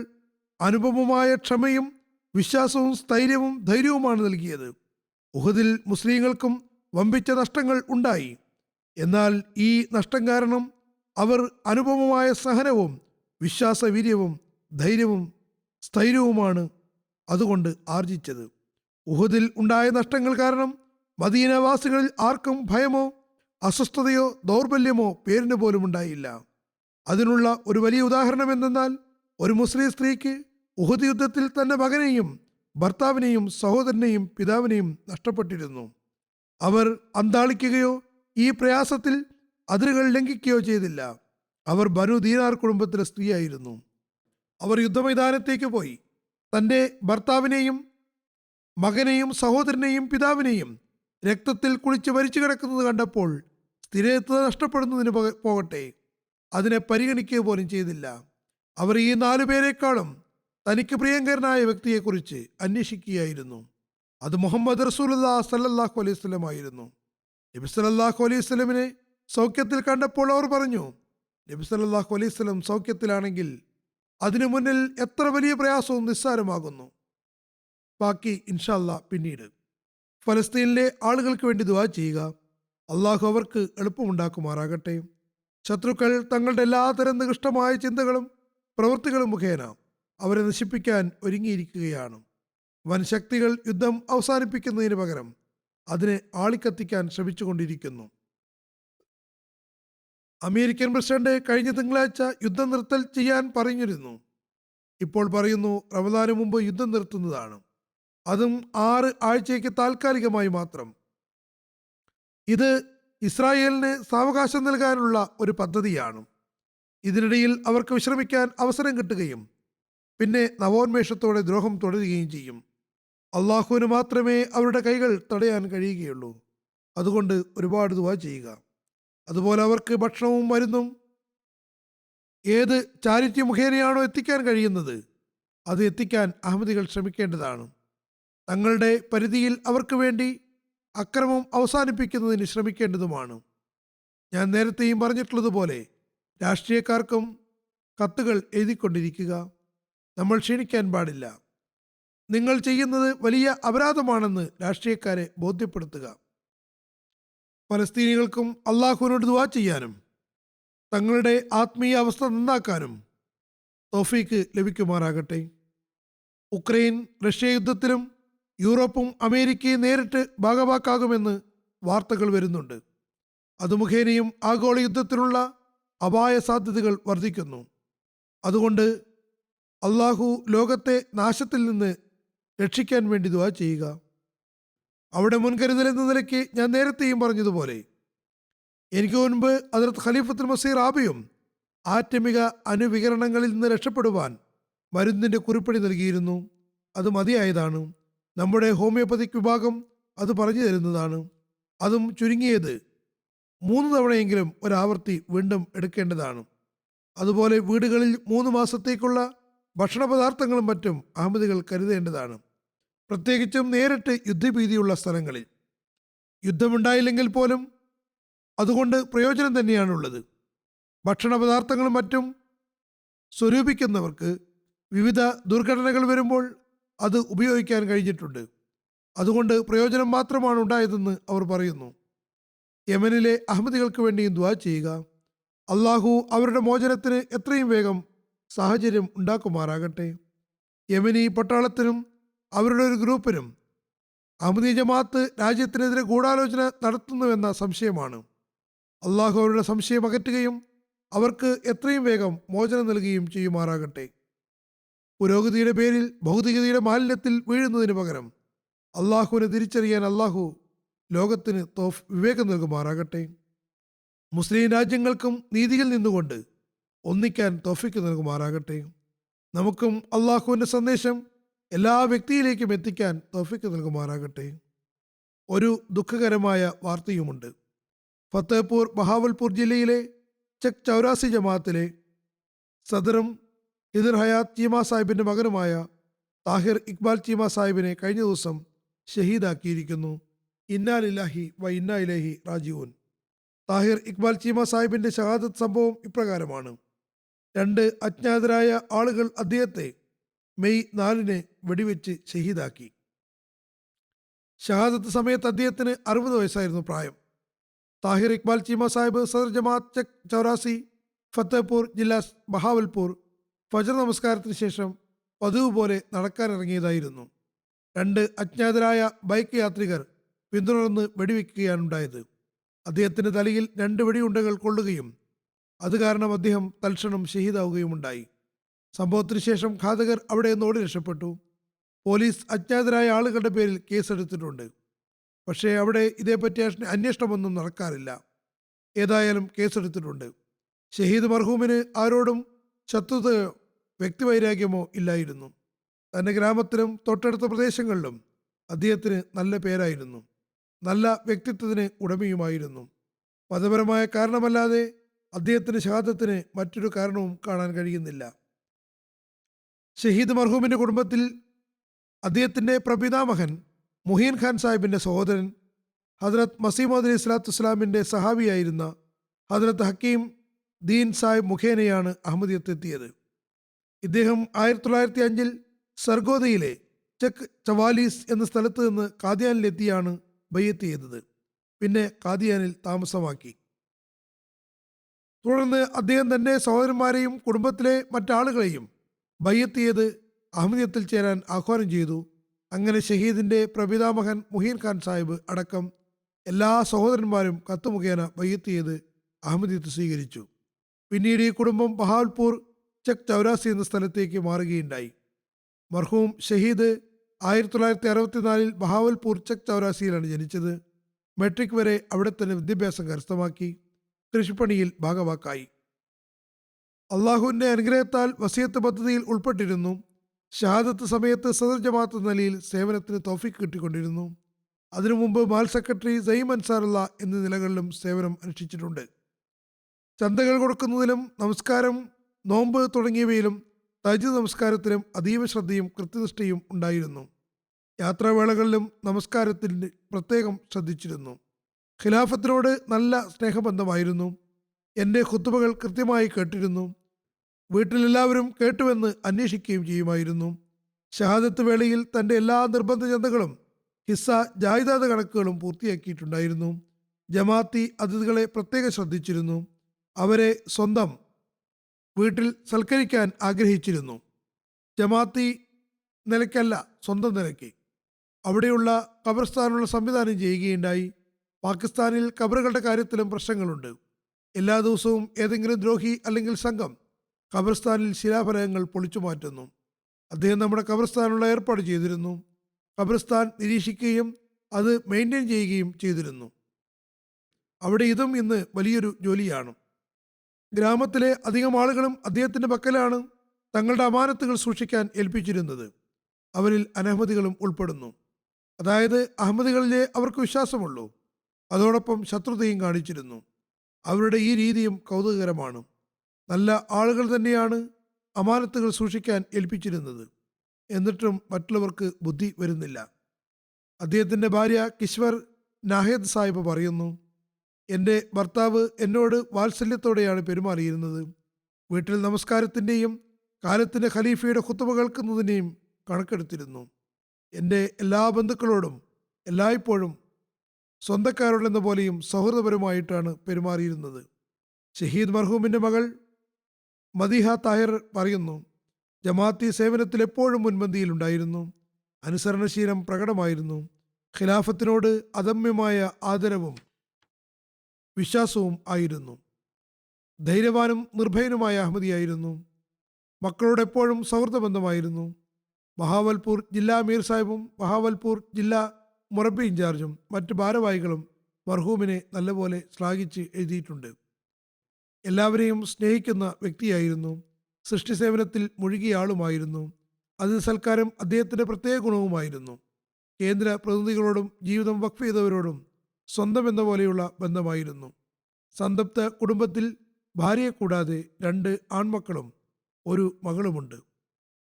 അനുപമമായ ക്ഷമയും വിശ്വാസവും സ്ഥൈര്യവും ധൈര്യവുമാണ് നൽകിയത്. ഉഹദിൽ മുസ്ലിങ്ങൾക്കും വമ്പിച്ച നഷ്ടങ്ങൾ ഉണ്ടായി. എന്നാൽ ഈ നഷ്ടം കാരണം അവർ അനുപമമായ സഹനവും വിശ്വാസവീര്യവും ധൈര്യവും സ്ഥൈര്യവുമാണ് അതുകൊണ്ട് ആർജിച്ചത്. ഉഹദിൽ ഉണ്ടായ നഷ്ടങ്ങൾ കാരണം മദീനവാസികളിൽ ആർക്കും ഭയമോ അസ്വസ്ഥതയോ ദൗർബല്യമോ പേരിന് പോലും ഉണ്ടായില്ല. അതിനുള്ള ഒരു വലിയ ഉദാഹരണം എന്തെന്നാൽ, ഒരു മുസ്ലിം സ്ത്രീക്ക് ഉഹദ് യുദ്ധത്തിൽ തന്റെ മകനെയും ഭർത്താവിനെയും സഹോദരനെയും പിതാവിനെയും നഷ്ടപ്പെട്ടിരുന്നു. അവർ അന്താളിക്കുകയോ ഈ പ്രയാസത്തിൽ അതിരുകൾ ലംഘിക്കുകയോ ചെയ്തില്ല. അവർ ബനു ദീനാർ കുടുംബത്തിലെ സ്ത്രീയായിരുന്നു. അവർ യുദ്ധമൈതാനത്തേക്ക് പോയി തൻ്റെ ഭർത്താവിനെയും മകനെയും സഹോദരനെയും പിതാവിനെയും രക്തത്തിൽ കുളിച്ച് മരിച്ചു കിടക്കുന്നത് കണ്ടപ്പോൾ സ്ഥിരത നഷ്ടപ്പെടുന്നതിന് പോകട്ടെ അതിനെ പരിഗണിക്കുക പോലും ചെയ്തില്ല. അവർ ഈ 4 പേരെക്കാളും തനിക്ക് പ്രിയങ്കരനായ വ്യക്തിയെക്കുറിച്ച് അന്വേഷിക്കുകയായിരുന്നു. അത് മുഹമ്മദ് റസൂലുള്ളാഹി സ്വല്ലല്ലാഹു അലൈഹി വസല്ലം ആയിരുന്നു. നബി സല്ലല്ലാഹു അലൈഹി വസല്ലമിനെ സൗഖ്യത്തിൽ കണ്ടപ്പോൾ അവർ പറഞ്ഞു, നബി സല്ലല്ലാഹു അലൈഹി വസല്ലം സൗഖ്യത്തിലാണെങ്കിൽ അതിനു മുന്നിൽ എത്ര വലിയ പ്രയാസവും നിസ്സാരമാകുന്നു. ബാക്കി ഇൻഷാല്ല പിന്നീട്. ഫലസ്തീനിലെ ആളുകൾക്ക് വേണ്ടി ദുആ ചെയ്യുക. അള്ളാഹു അവർക്ക് എളുപ്പമുണ്ടാക്കുമാറാകട്ടെ. ശത്രുക്കൾ തങ്ങളുടെ എല്ലാതരം നികൃഷ്ടമായ ചിന്തകളും പ്രവൃത്തികളും മുഖേന അവരെ നശിപ്പിക്കാൻ ഒരുങ്ങിയിരിക്കുകയാണ്. വൻശക്തികൾ യുദ്ധം അവസാനിപ്പിക്കുന്നതിന് പകരം അതിനെ ആളിക്കത്തിക്കാൻ ശ്രമിച്ചുകൊണ്ടിരിക്കുന്നു. അമേരിക്കൻ പ്രസിഡന്റ് കഴിഞ്ഞ തിങ്കളാഴ്ച യുദ്ധം നിർത്തൽ ചെയ്യാൻ പറഞ്ഞിരുന്നു. ഇപ്പോൾ പറയുന്നു റമദാന് മുമ്പ് യുദ്ധം നിർത്തുന്നതാണ്, അതും 6 ആഴ്ചയ്ക്ക് താൽക്കാലികമായി മാത്രം. ഇത് ഇസ്രായേലിന് സാവകാശം നൽകാനുള്ള ഒരു പദ്ധതിയാണ്. ഇതിനിടയിൽ അവർക്ക് വിശ്രമിക്കാൻ അവസരം കിട്ടുകയും പിന്നെ നവോന്മേഷത്തോടെ ദ്രോഹം തുടരുകയും ചെയ്യും. അള്ളാഹുവിന് മാത്രമേ അവരുടെ കൈകൾ തടയാൻ കഴിയുകയുള്ളൂ. അതുകൊണ്ട് ഒരുപാട് ദുആ ചെയ്യുക. അതുപോലെ അവർക്ക് ഭക്ഷണവും മരുന്നും ഏത് ചാരിറ്റി മുഖേനയാണോ എത്തിക്കാൻ കഴിയുന്നത് അത് എത്തിക്കാൻ അഹമ്മദികൾ ശ്രമിക്കേണ്ടതാണ്. തങ്ങളുടെ പരിധിയിൽ അവർക്ക് വേണ്ടി അക്രമം അവസാനിപ്പിക്കുന്നതിന് ശ്രമിക്കേണ്ടതുമാണ്. ഞാൻ നേരത്തെയും പറഞ്ഞിട്ടുള്ളതുപോലെ രാഷ്ട്രീയക്കാർക്കും കത്തുകൾ എഴുതിക്കൊണ്ടിരിക്കുക. നമ്മൾ ക്ഷീണിക്കാൻ പാടില്ല. നിങ്ങൾ ചെയ്യുന്നത് വലിയ അപരാധമാണെന്ന് രാഷ്ട്രീയക്കാരെ ബോധ്യപ്പെടുത്തുക. ഫലസ്തീനികൾക്കും അള്ളാഹുവിനോട് ദുആ ചെയ്യാനും തങ്ങളുടെ ആത്മീയ അവസ്ഥ നന്നാക്കാനും തൗഫീക്ക് ലഭിക്കുമാറാകട്ടെ. ഉക്രൈൻ റഷ്യ യുദ്ധത്തിലും യൂറോപ്പും അമേരിക്കയും നേരിട്ട് ഭാഗവാക്കാകുമെന്ന് വാർത്തകൾ വരുന്നുണ്ട്. അത് മുഖേനയും ആഗോള യുദ്ധത്തിനുള്ള അപായ സാധ്യതകൾ വർദ്ധിക്കുന്നു. അതുകൊണ്ട് അള്ളാഹു ലോകത്തെ നാശത്തിൽ നിന്ന് രക്ഷിക്കാൻ വേണ്ടി ദുആ ചെയ്യുക. അവിടെ മുൻകരുതൽ എന്ന നിലയ്ക്ക് ഞാൻ നേരത്തെയും പറഞ്ഞതുപോലെ എനിക്ക് മുൻപ് ഹദ്റത്ത് ഖലീഫത്തുൽ മസീഹ് റാബിയും ആറ്റമിക അണുവികിരണങ്ങളിൽ നിന്ന് രക്ഷപ്പെടുവാൻ മരുന്നിൻ്റെ കുറിപ്പടി നൽകിയിരുന്നു. അത് മതിയായതാണ്. നമ്മുടെ ഹോമിയോപ്പതിക് വിഭാഗം അത് പറഞ്ഞു തരുന്നതാണ്. അതും ചുരുങ്ങിയത് 3 തവണയെങ്കിലും ഒരാവർത്തി വീണ്ടും എടുക്കേണ്ടതാണ്. അതുപോലെ വീടുകളിൽ 3 മാസത്തേക്കുള്ള ഭക്ഷണ പദാർത്ഥങ്ങളും മറ്റും അഹമ്മദികൾ കരുതേണ്ടതാണ്. പ്രത്യേകിച്ചും നേരിട്ട് യുദ്ധഭീതിയുള്ള സ്ഥലങ്ങളിൽ. യുദ്ധമുണ്ടായില്ലെങ്കിൽ പോലും അതുകൊണ്ട് പ്രയോജനം തന്നെയാണുള്ളത്. ഭക്ഷണ പദാർത്ഥങ്ങളും മറ്റും സ്വരൂപിക്കുന്നവർക്ക് വിവിധ ദുർഘടനകൾ വരുമ്പോൾ അത് ഉപയോഗിക്കാൻ കഴിഞ്ഞിട്ടുണ്ട്. അതുകൊണ്ട് പ്രയോജനം മാത്രമാണ് ഉണ്ടായതെന്ന് അവർ പറയുന്നു. യമനിലെ അഹമ്മദികൾക്ക് വേണ്ടിയും ദുആ ചെയ്യുക. അള്ളാഹു അവരുടെ മോചനത്തിന് എത്രയും വേഗം സാഹചര്യം ഉണ്ടാക്കുമാറാകട്ടെ. യമനി പട്ടാളത്തിനും അവരുടെ ഒരു ഗ്രൂപ്പിനും അഹമ്മദി ജമാഅത്ത് രാജ്യത്തിനെതിരെ ഗൂഢാലോചന നടത്തുന്നുവെന്ന സംശയമാണ്. അള്ളാഹു അവരുടെ സംശയം അകറ്റുകയും അവർക്ക് എത്രയും വേഗം മോചനം നൽകുകയും ചെയ്യുമാറാകട്ടെ. പുരോഗതിയുടെ പേരിൽ ഭൗതികതയുടെ മാലിന്യത്തിൽ വീഴുന്നതിന് പകരം അള്ളാഹുവിനെ തിരിച്ചറിയാൻ അള്ളാഹു ലോകത്തിന് വിവേകം നൽകുമാറാകട്ടെ. മുസ്ലിം രാജ്യങ്ങൾക്കും നീതിയിൽ നിന്നുകൊണ്ട് ഒന്നിക്കാൻ തൗഫീക്ക് നൽകുമാറാകട്ടെ. നമുക്കും അള്ളാഹുവിൻ്റെ സന്ദേശം എല്ലാ വ്യക്തിയിലേക്കും എത്തിക്കാൻ തൗഫീക്ക് നൽകുമാറാകട്ടെ. ഒരു ദുഃഖകരമായ വാർത്തയുമുണ്ട്. ഫത്തേപൂർ ബഹാവൽപൂർ ജില്ലയിലെ ചെക് ചൗരാസി ജമാഅത്തിലെ സദറും ഹിദർ ഹയാത്ത് ചീമ സാഹിബിൻ്റെ മകനുമായ താഹിർ ഇക്ബാൽ ചീമ സാഹിബിനെ കഴിഞ്ഞ ദിവസം ഷഹീദാക്കിയിരിക്കുന്നു. ഇന്നാ ലില്ലാഹി വ ഇന്നാ ഇലൈഹി റാജിഊൻ. താഹിർ ഇക്ബാൽ ചീമ സാഹിബിൻ്റെ ഷഹാദത്ത് സംഭവം ഇപ്രകാരമാണ്. 2 അജ്ഞാതരായ ആളുകൾ അദ്ദേഹത്തെ മെയ് 4 വെടിവെച്ച് ഷഹീദാക്കി. ഷഹാദത്ത് സമയത്ത് അദ്ദേഹത്തിന് 60 വയസ്സായിരുന്നു പ്രായം. താഹിർ ഇക്ബാൽ ചീമ സാഹിബ് സദർ ജമാഅത്ത് ചെക് ചൗരാസി ഫത്തേപൂർ ജില്ല ബഹാവൽപൂർ ഫജർ നമസ്കാരത്തിന് ശേഷം പതിവ് പോലെ നടക്കാനിറങ്ങിയതായിരുന്നു. 2 അജ്ഞാതരായ ബൈക്ക് യാത്രികർ പിന്തുടർന്ന് വെടിവെക്കുകയാണുണ്ടായത്. അദ്ദേഹത്തിൻ്റെ തലയിൽ 2 വെടിയുണ്ടകൾ കൊള്ളുകയും അത് കാരണം അദ്ദേഹം തൽക്ഷണം ഷഹീദാവുകയുമുണ്ടായി. സംഭവത്തിന് ശേഷം ഘാതകർ അവിടെ നിന്ന് ഓടി രക്ഷപ്പെട്ടു. പോലീസ് അജ്ഞാതരായ ആളുകളുടെ പേരിൽ കേസെടുത്തിട്ടുണ്ട്. പക്ഷേ അവിടെ ഇതേപ്പറ്റി അന്വേഷണമൊന്നും നടക്കാറില്ല. ഏതായാലും കേസെടുത്തിട്ടുണ്ട്. ഷഹീദ് മർഹൂമിന് ആരോടും ശത്രുതയോ വ്യക്തിവൈരാഗ്യമോ ഇല്ലായിരുന്നു. തൻ്റെ ഗ്രാമത്തിലും തൊട്ടടുത്ത പ്രദേശങ്ങളിലും അദ്ദേഹത്തിന് നല്ല പേരായിരുന്നു. നല്ല വ്യക്തിത്വത്തിന് ഉടമയുമായിരുന്നു. മതപരമായ കാരണമല്ലാതെ അദ്ദേഹത്തിന് ഷഹാദത്തിന് മറ്റൊരു കാരണവും കാണാൻ കഴിയുന്നില്ല. ഷഹീദ് മർഹൂമിൻ്റെ കുടുംബത്തിൽ അദ്ദേഹത്തിൻ്റെ പ്രപിതാമഹൻ മുഹീൻ ഖാൻ സാഹിബിൻ്റെ സഹോദരൻ ഹദ്രത്ത് മസീമോദ് അലി സ്വലാത്തു വസ്സലാമിൻ്റെ സഹാബിയായിരുന്ന ഹദ്രത്ത് ഹക്കീം ദീൻ സാഹിബ് മുഖേനയാണ് അഹമ്മദിയത്ത് എത്തിയത്. ഇദ്ദേഹം 1905 സർഗോദയിലെ ചെക്ക് ചവാലീസ് എന്ന സ്ഥലത്ത് നിന്ന് കാദിയാനിലെത്തിയാണ് ബയ്യത്ത് ചെയ്തത്. പിന്നെ കാദിയാനിൽ താമസമാക്കി. തുടർന്ന് അദ്ദേഹം തൻ്റെ സഹോദരന്മാരെയും കുടുംബത്തിലെ മറ്റാളുകളെയും ബയ്യത്ത് ചെയ്ത് അഹമ്മദിയത്തിൽ ചേരാൻ ആഹ്വാനം ചെയ്തു. അങ്ങനെ ഷഹീദിൻ്റെ പ്രപിതാമഹൻ മുഹീൻ ഖാൻ സാഹിബ് അടക്കം എല്ലാ സഹോദരന്മാരും കത്ത് മുഖേന ബയ്യത്ത് ചെയ്ത് അഹമ്മദിയത്ത് സ്വീകരിച്ചു. പിന്നീട് ഈ കുടുംബം ബഹാവൽപൂർ ചെക്ക് ചൗരാസി എന്ന സ്ഥലത്തേക്ക് മാറുകയുണ്ടായി. മർഹൂം ഷഹീദ് 1964 ബഹാവൽപൂർ ചെക്ക് ചൗരാസിയിലാണ് ജനിച്ചത്. മെട്രിക് വരെ അവിടെ തന്നെ വിദ്യാഭ്യാസം കരസ്ഥമാക്കി. കൃഷിപ്പണിയിൽ ഭാഗവാക്കായി. അള്ളാഹുവിൻ്റെ അനുഗ്രഹത്താൽ വസിയത്ത് പദ്ധതിയിൽ ഉൾപ്പെട്ടിരുന്നു. ഷഹാദത്ത് സമയത്ത് സദർ ജമാഅത്ത് എന്ന നിലയിൽ സേവനത്തിന് തൗഫീഖ് കിട്ടിക്കൊണ്ടിരുന്നു. അതിനു മുമ്പ് മാൽ സെക്രട്ടറി സയീം അൻസാറുള്ള എന്നീ നിലകളിലും സേവനം അനുഷ്ഠിച്ചിട്ടുണ്ട്. ചന്തകൾ കൊടുക്കുന്നതിലും നമസ്കാരം, നോമ്പ് തുടങ്ങിയവയിലും തഹജ്ജുദ് നമസ്കാരത്തിലും അതീവ ശ്രദ്ധയും കൃത്യനിഷ്ഠയും ഉണ്ടായിരുന്നു. യാത്രാവേളകളിലും നമസ്കാരത്തിന് പ്രത്യേകം ശ്രദ്ധിച്ചിരുന്നു. ഖിലാഫത്തിനോട് നല്ല സ്നേഹബന്ധമായിരുന്നു. എൻ്റെ ഖുത്ബകൾ കൃത്യമായി കേട്ടിരുന്നു. വീട്ടിലെല്ലാവരും കേട്ടുവെന്ന് അന്വേഷിക്കുകയും ചെയ്യുമായിരുന്നു. ഷഹാദത്ത് വേളയിൽ തൻ്റെ എല്ലാ നിർബന്ധ ചന്തകളും ഹിസ്സ ജായിദാദ് കണക്കുകളും പൂർത്തിയാക്കിയിട്ടുണ്ടായിരുന്നു. ജമാഅത്തി അതിഥികളെ പ്രത്യേകം ശ്രദ്ധിച്ചിരുന്നു. അവരെ സ്വന്തം വീട്ടിൽ സൽക്കരിക്കാൻ ആഗ്രഹിച്ചിരുന്നു. ജമാഅത്തി നിലയ്ക്കല്ല, സ്വന്തം നിലയ്ക്ക്. അവിടെയുള്ള ഖബർസ്ഥാനുള്ള സംവിധാനം ചെയ്യുകയുണ്ടായി. പാകിസ്ഥാനിൽ ഖബറുകളുടെ കാര്യത്തിലും പ്രശ്നങ്ങളുണ്ട്. എല്ലാ ദിവസവും ഏതെങ്കിലും ദ്രോഹി അല്ലെങ്കിൽ സംഘം ഖബർസ്ഥാനിൽ ശിലാഫലകങ്ങൾ പൊളിച്ചു മാറ്റുന്നു. അദ്ദേഹം നമ്മുടെ ഖബർസ്ഥാനുള്ള ഏർപ്പാട് ചെയ്തിരുന്നു. ഖബർസ്ഥാൻ നിരീക്ഷിക്കുകയും അത് മെയിൻറ്റെയിൻ ചെയ്യുകയും ചെയ്തിരുന്നു. അവിടെ ഇതും ഇന്ന് വലിയൊരു ജോലിയാണ്. ഗ്രാമത്തിലെ അധികം ആളുകളും അദ്ദേഹത്തിൻ്റെ പക്കലാണ് തങ്ങളുടെ അമാനത്തുകൾ സൂക്ഷിക്കാൻ ഏൽപ്പിച്ചിരുന്നത്. അവരിൽ അനഹമ്മദികളും ഉൾപ്പെടുന്നു. അതായത് അഹമ്മദികളിലെ അവർക്ക് വിശ്വാസമുള്ളൂ. അതോടൊപ്പം ശത്രുതയും കാണിച്ചിരുന്നു. അവരുടെ ഈ രീതിയും കൗതുകകരമാണ്. നല്ല ആളുകൾ തന്നെയാണ് അമാനത്തുകൾ സൂക്ഷിക്കാൻ ഏൽപ്പിച്ചിരുന്നത്. എന്നിട്ടും മറ്റുള്ളവർക്ക് ബുദ്ധി വരുന്നില്ല. അദ്ദേഹത്തിൻ്റെ ഭാര്യ കിശ്വർ നാഹിദ് സാഹിബ് പറയുന്നു, എൻ്റെ ഭർത്താവ് എന്നോട് വാത്സല്യത്തോടെയാണ് പെരുമാറിയിരുന്നത്. വീട്ടിൽ നമസ്കാരത്തിൻ്റെയും കാലത്തിൻ്റെ ഖലീഫയുടെ ഖുത്ബ കേൾക്കുന്നതിൻ്റെയും കണക്കെടുത്തിരുന്നു. എൻ്റെ എല്ലാ ബന്ധുക്കളോടും എല്ലായ്പ്പോഴും സ്വന്തക്കാരോടെന്ന പോലെയും സൗഹൃദപരമായിട്ടാണ് പെരുമാറിയിരുന്നത്. ഷഹീദ് മർഹൂമിൻ്റെ മകൾ മദീഹ താഹിർ പറയുന്നു, ജമാഅത്തി സേവനത്തിൽ എപ്പോഴും മുൻപന്തിയിലുണ്ടായിരുന്നു. അനുസരണശീലം പ്രകടമായിരുന്നു. ഖിലാഫത്തിനോട് അദമ്യമായ ആദരവും വിശ്വാസവും ആയിരുന്നു. ധൈര്യവാനും നിർഭയനുമായ അഹമ്മദിയായിരുന്നു. മക്കളോട് എപ്പോഴും സൗഹൃദ ബന്ധമായിരുന്നു. ബഹാവൽപൂർ ജില്ലാ അമീർ സാഹിബും ബഹാവൽപൂർ ജില്ലാ മുറബി ഇൻചാർജും മറ്റ് ഭാരവാഹികളും മർഹൂമിനെ നല്ലപോലെ ശ്ലാഘിച്ച് എഴുതിയിട്ടുണ്ട്. എല്ലാവരെയും സ്നേഹിക്കുന്ന വ്യക്തിയായിരുന്നു. സൃഷ്ടി സേവനത്തിൽ മുഴുകിയ ആളുമായിരുന്നു. അതിഥി സൽക്കാരം അദ്ദേഹത്തിൻ്റെ പ്രത്യേക ഗുണവുമായിരുന്നു. കേന്ദ്ര പ്രതിനിധികളോടും ജീവിതം വഖഫ് ചെയ്തവരോടും സ്വന്തം എന്ന പോലെയുള്ള ബന്ധമായിരുന്നു. സംതപ്ത കുടുംബത്തിൽ ഭാര്യയെ കൂടാതെ 2 ആൺമക്കളും ഒരു മകളുമുണ്ട്.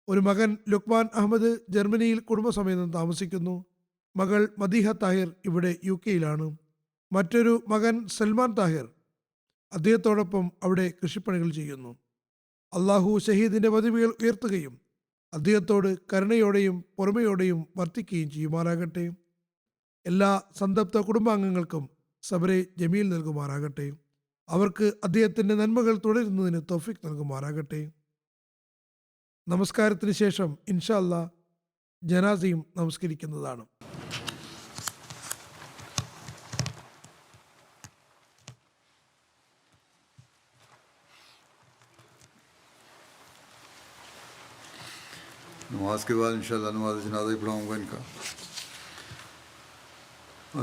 ഒരു മകൻ ലുക്മാൻ അഹമ്മദ് ജർമ്മനിയിൽ കുടുംബസമേതം താമസിക്കുന്നു. മകൾ മദീഹ താഹിർ ഇവിടെ UK-യിലാണ്. മറ്റൊരു മകൻ സൽമാൻ താഹിർ അദ്ദേഹത്തോടൊപ്പം അവിടെ കൃഷിപ്പണികൾ ചെയ്യുന്നു. അള്ളാഹു ഷഹീദിൻ്റെ പദവികൾ ഉയർത്തുകയും അദ്ദേഹത്തോട് കരുണയോടെയും പൊറുമയോടെയും വർത്തിക്കുകയും ചെയ്യുമാറാകട്ടെ. എല്ലാ സംതപ്ത കുടുംബാംഗങ്ങൾക്കും സബറെ ജമീൽ നൽകുമാറാകട്ടെ. അവർക്ക് അദ്ദേഹത്തിൻ്റെ നന്മകൾ തുടരുന്നതിന് തൗഫീഖ് നൽകുമാറാകട്ടെ. നമസ്കാരത്തിന് ശേഷം ഇൻഷാ അല്ലാഹ് ജനാസയും നമസ്കരിക്കുന്നതാണ്. नमाज के बाद इंशाअल्लाह नमाज जनाजा ही पढ़ाऊँगा इनका।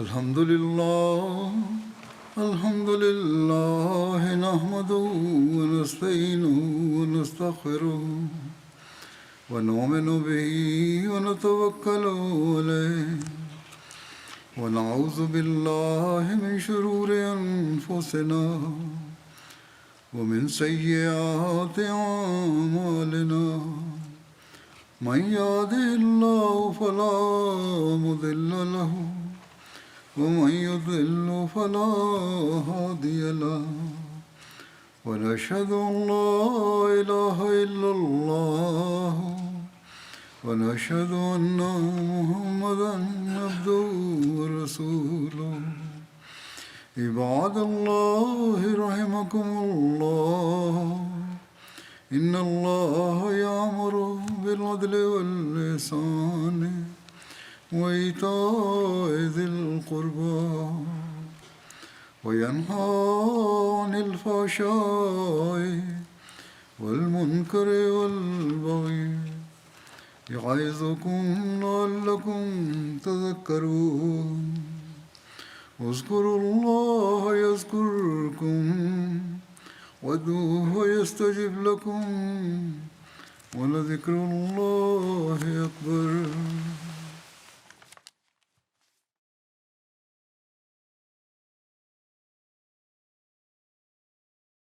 अल्हम्दुलिल्लाह नहमदुहु व नस्तईनुहु व नस्तगफिरुहु व नु'मिनु बिही व नतवक्कलु अलैहि व नऊज़ु बिल्लाहि मिन शुरूरि अनफुसिना व मिन सय्यिआति अअमालिना मन यहदिहिल्लाहु फला मुदिल्ल लहु वमन युद्लिल फला हादिय लहु ونشهد أن لا إله إلا الله ونشهد أن محمدا عبده ورسوله عباد الله رحمكم الله إن الله يأمر بالعدل والإحسان وإيتاء ذي القربى وينهى عن الفحشاء والمنكر والبغي يعظكم لعلكم تذكرون اذكروا الله يذكركم وادعوه يستجب لكم ولذكر الله أكبر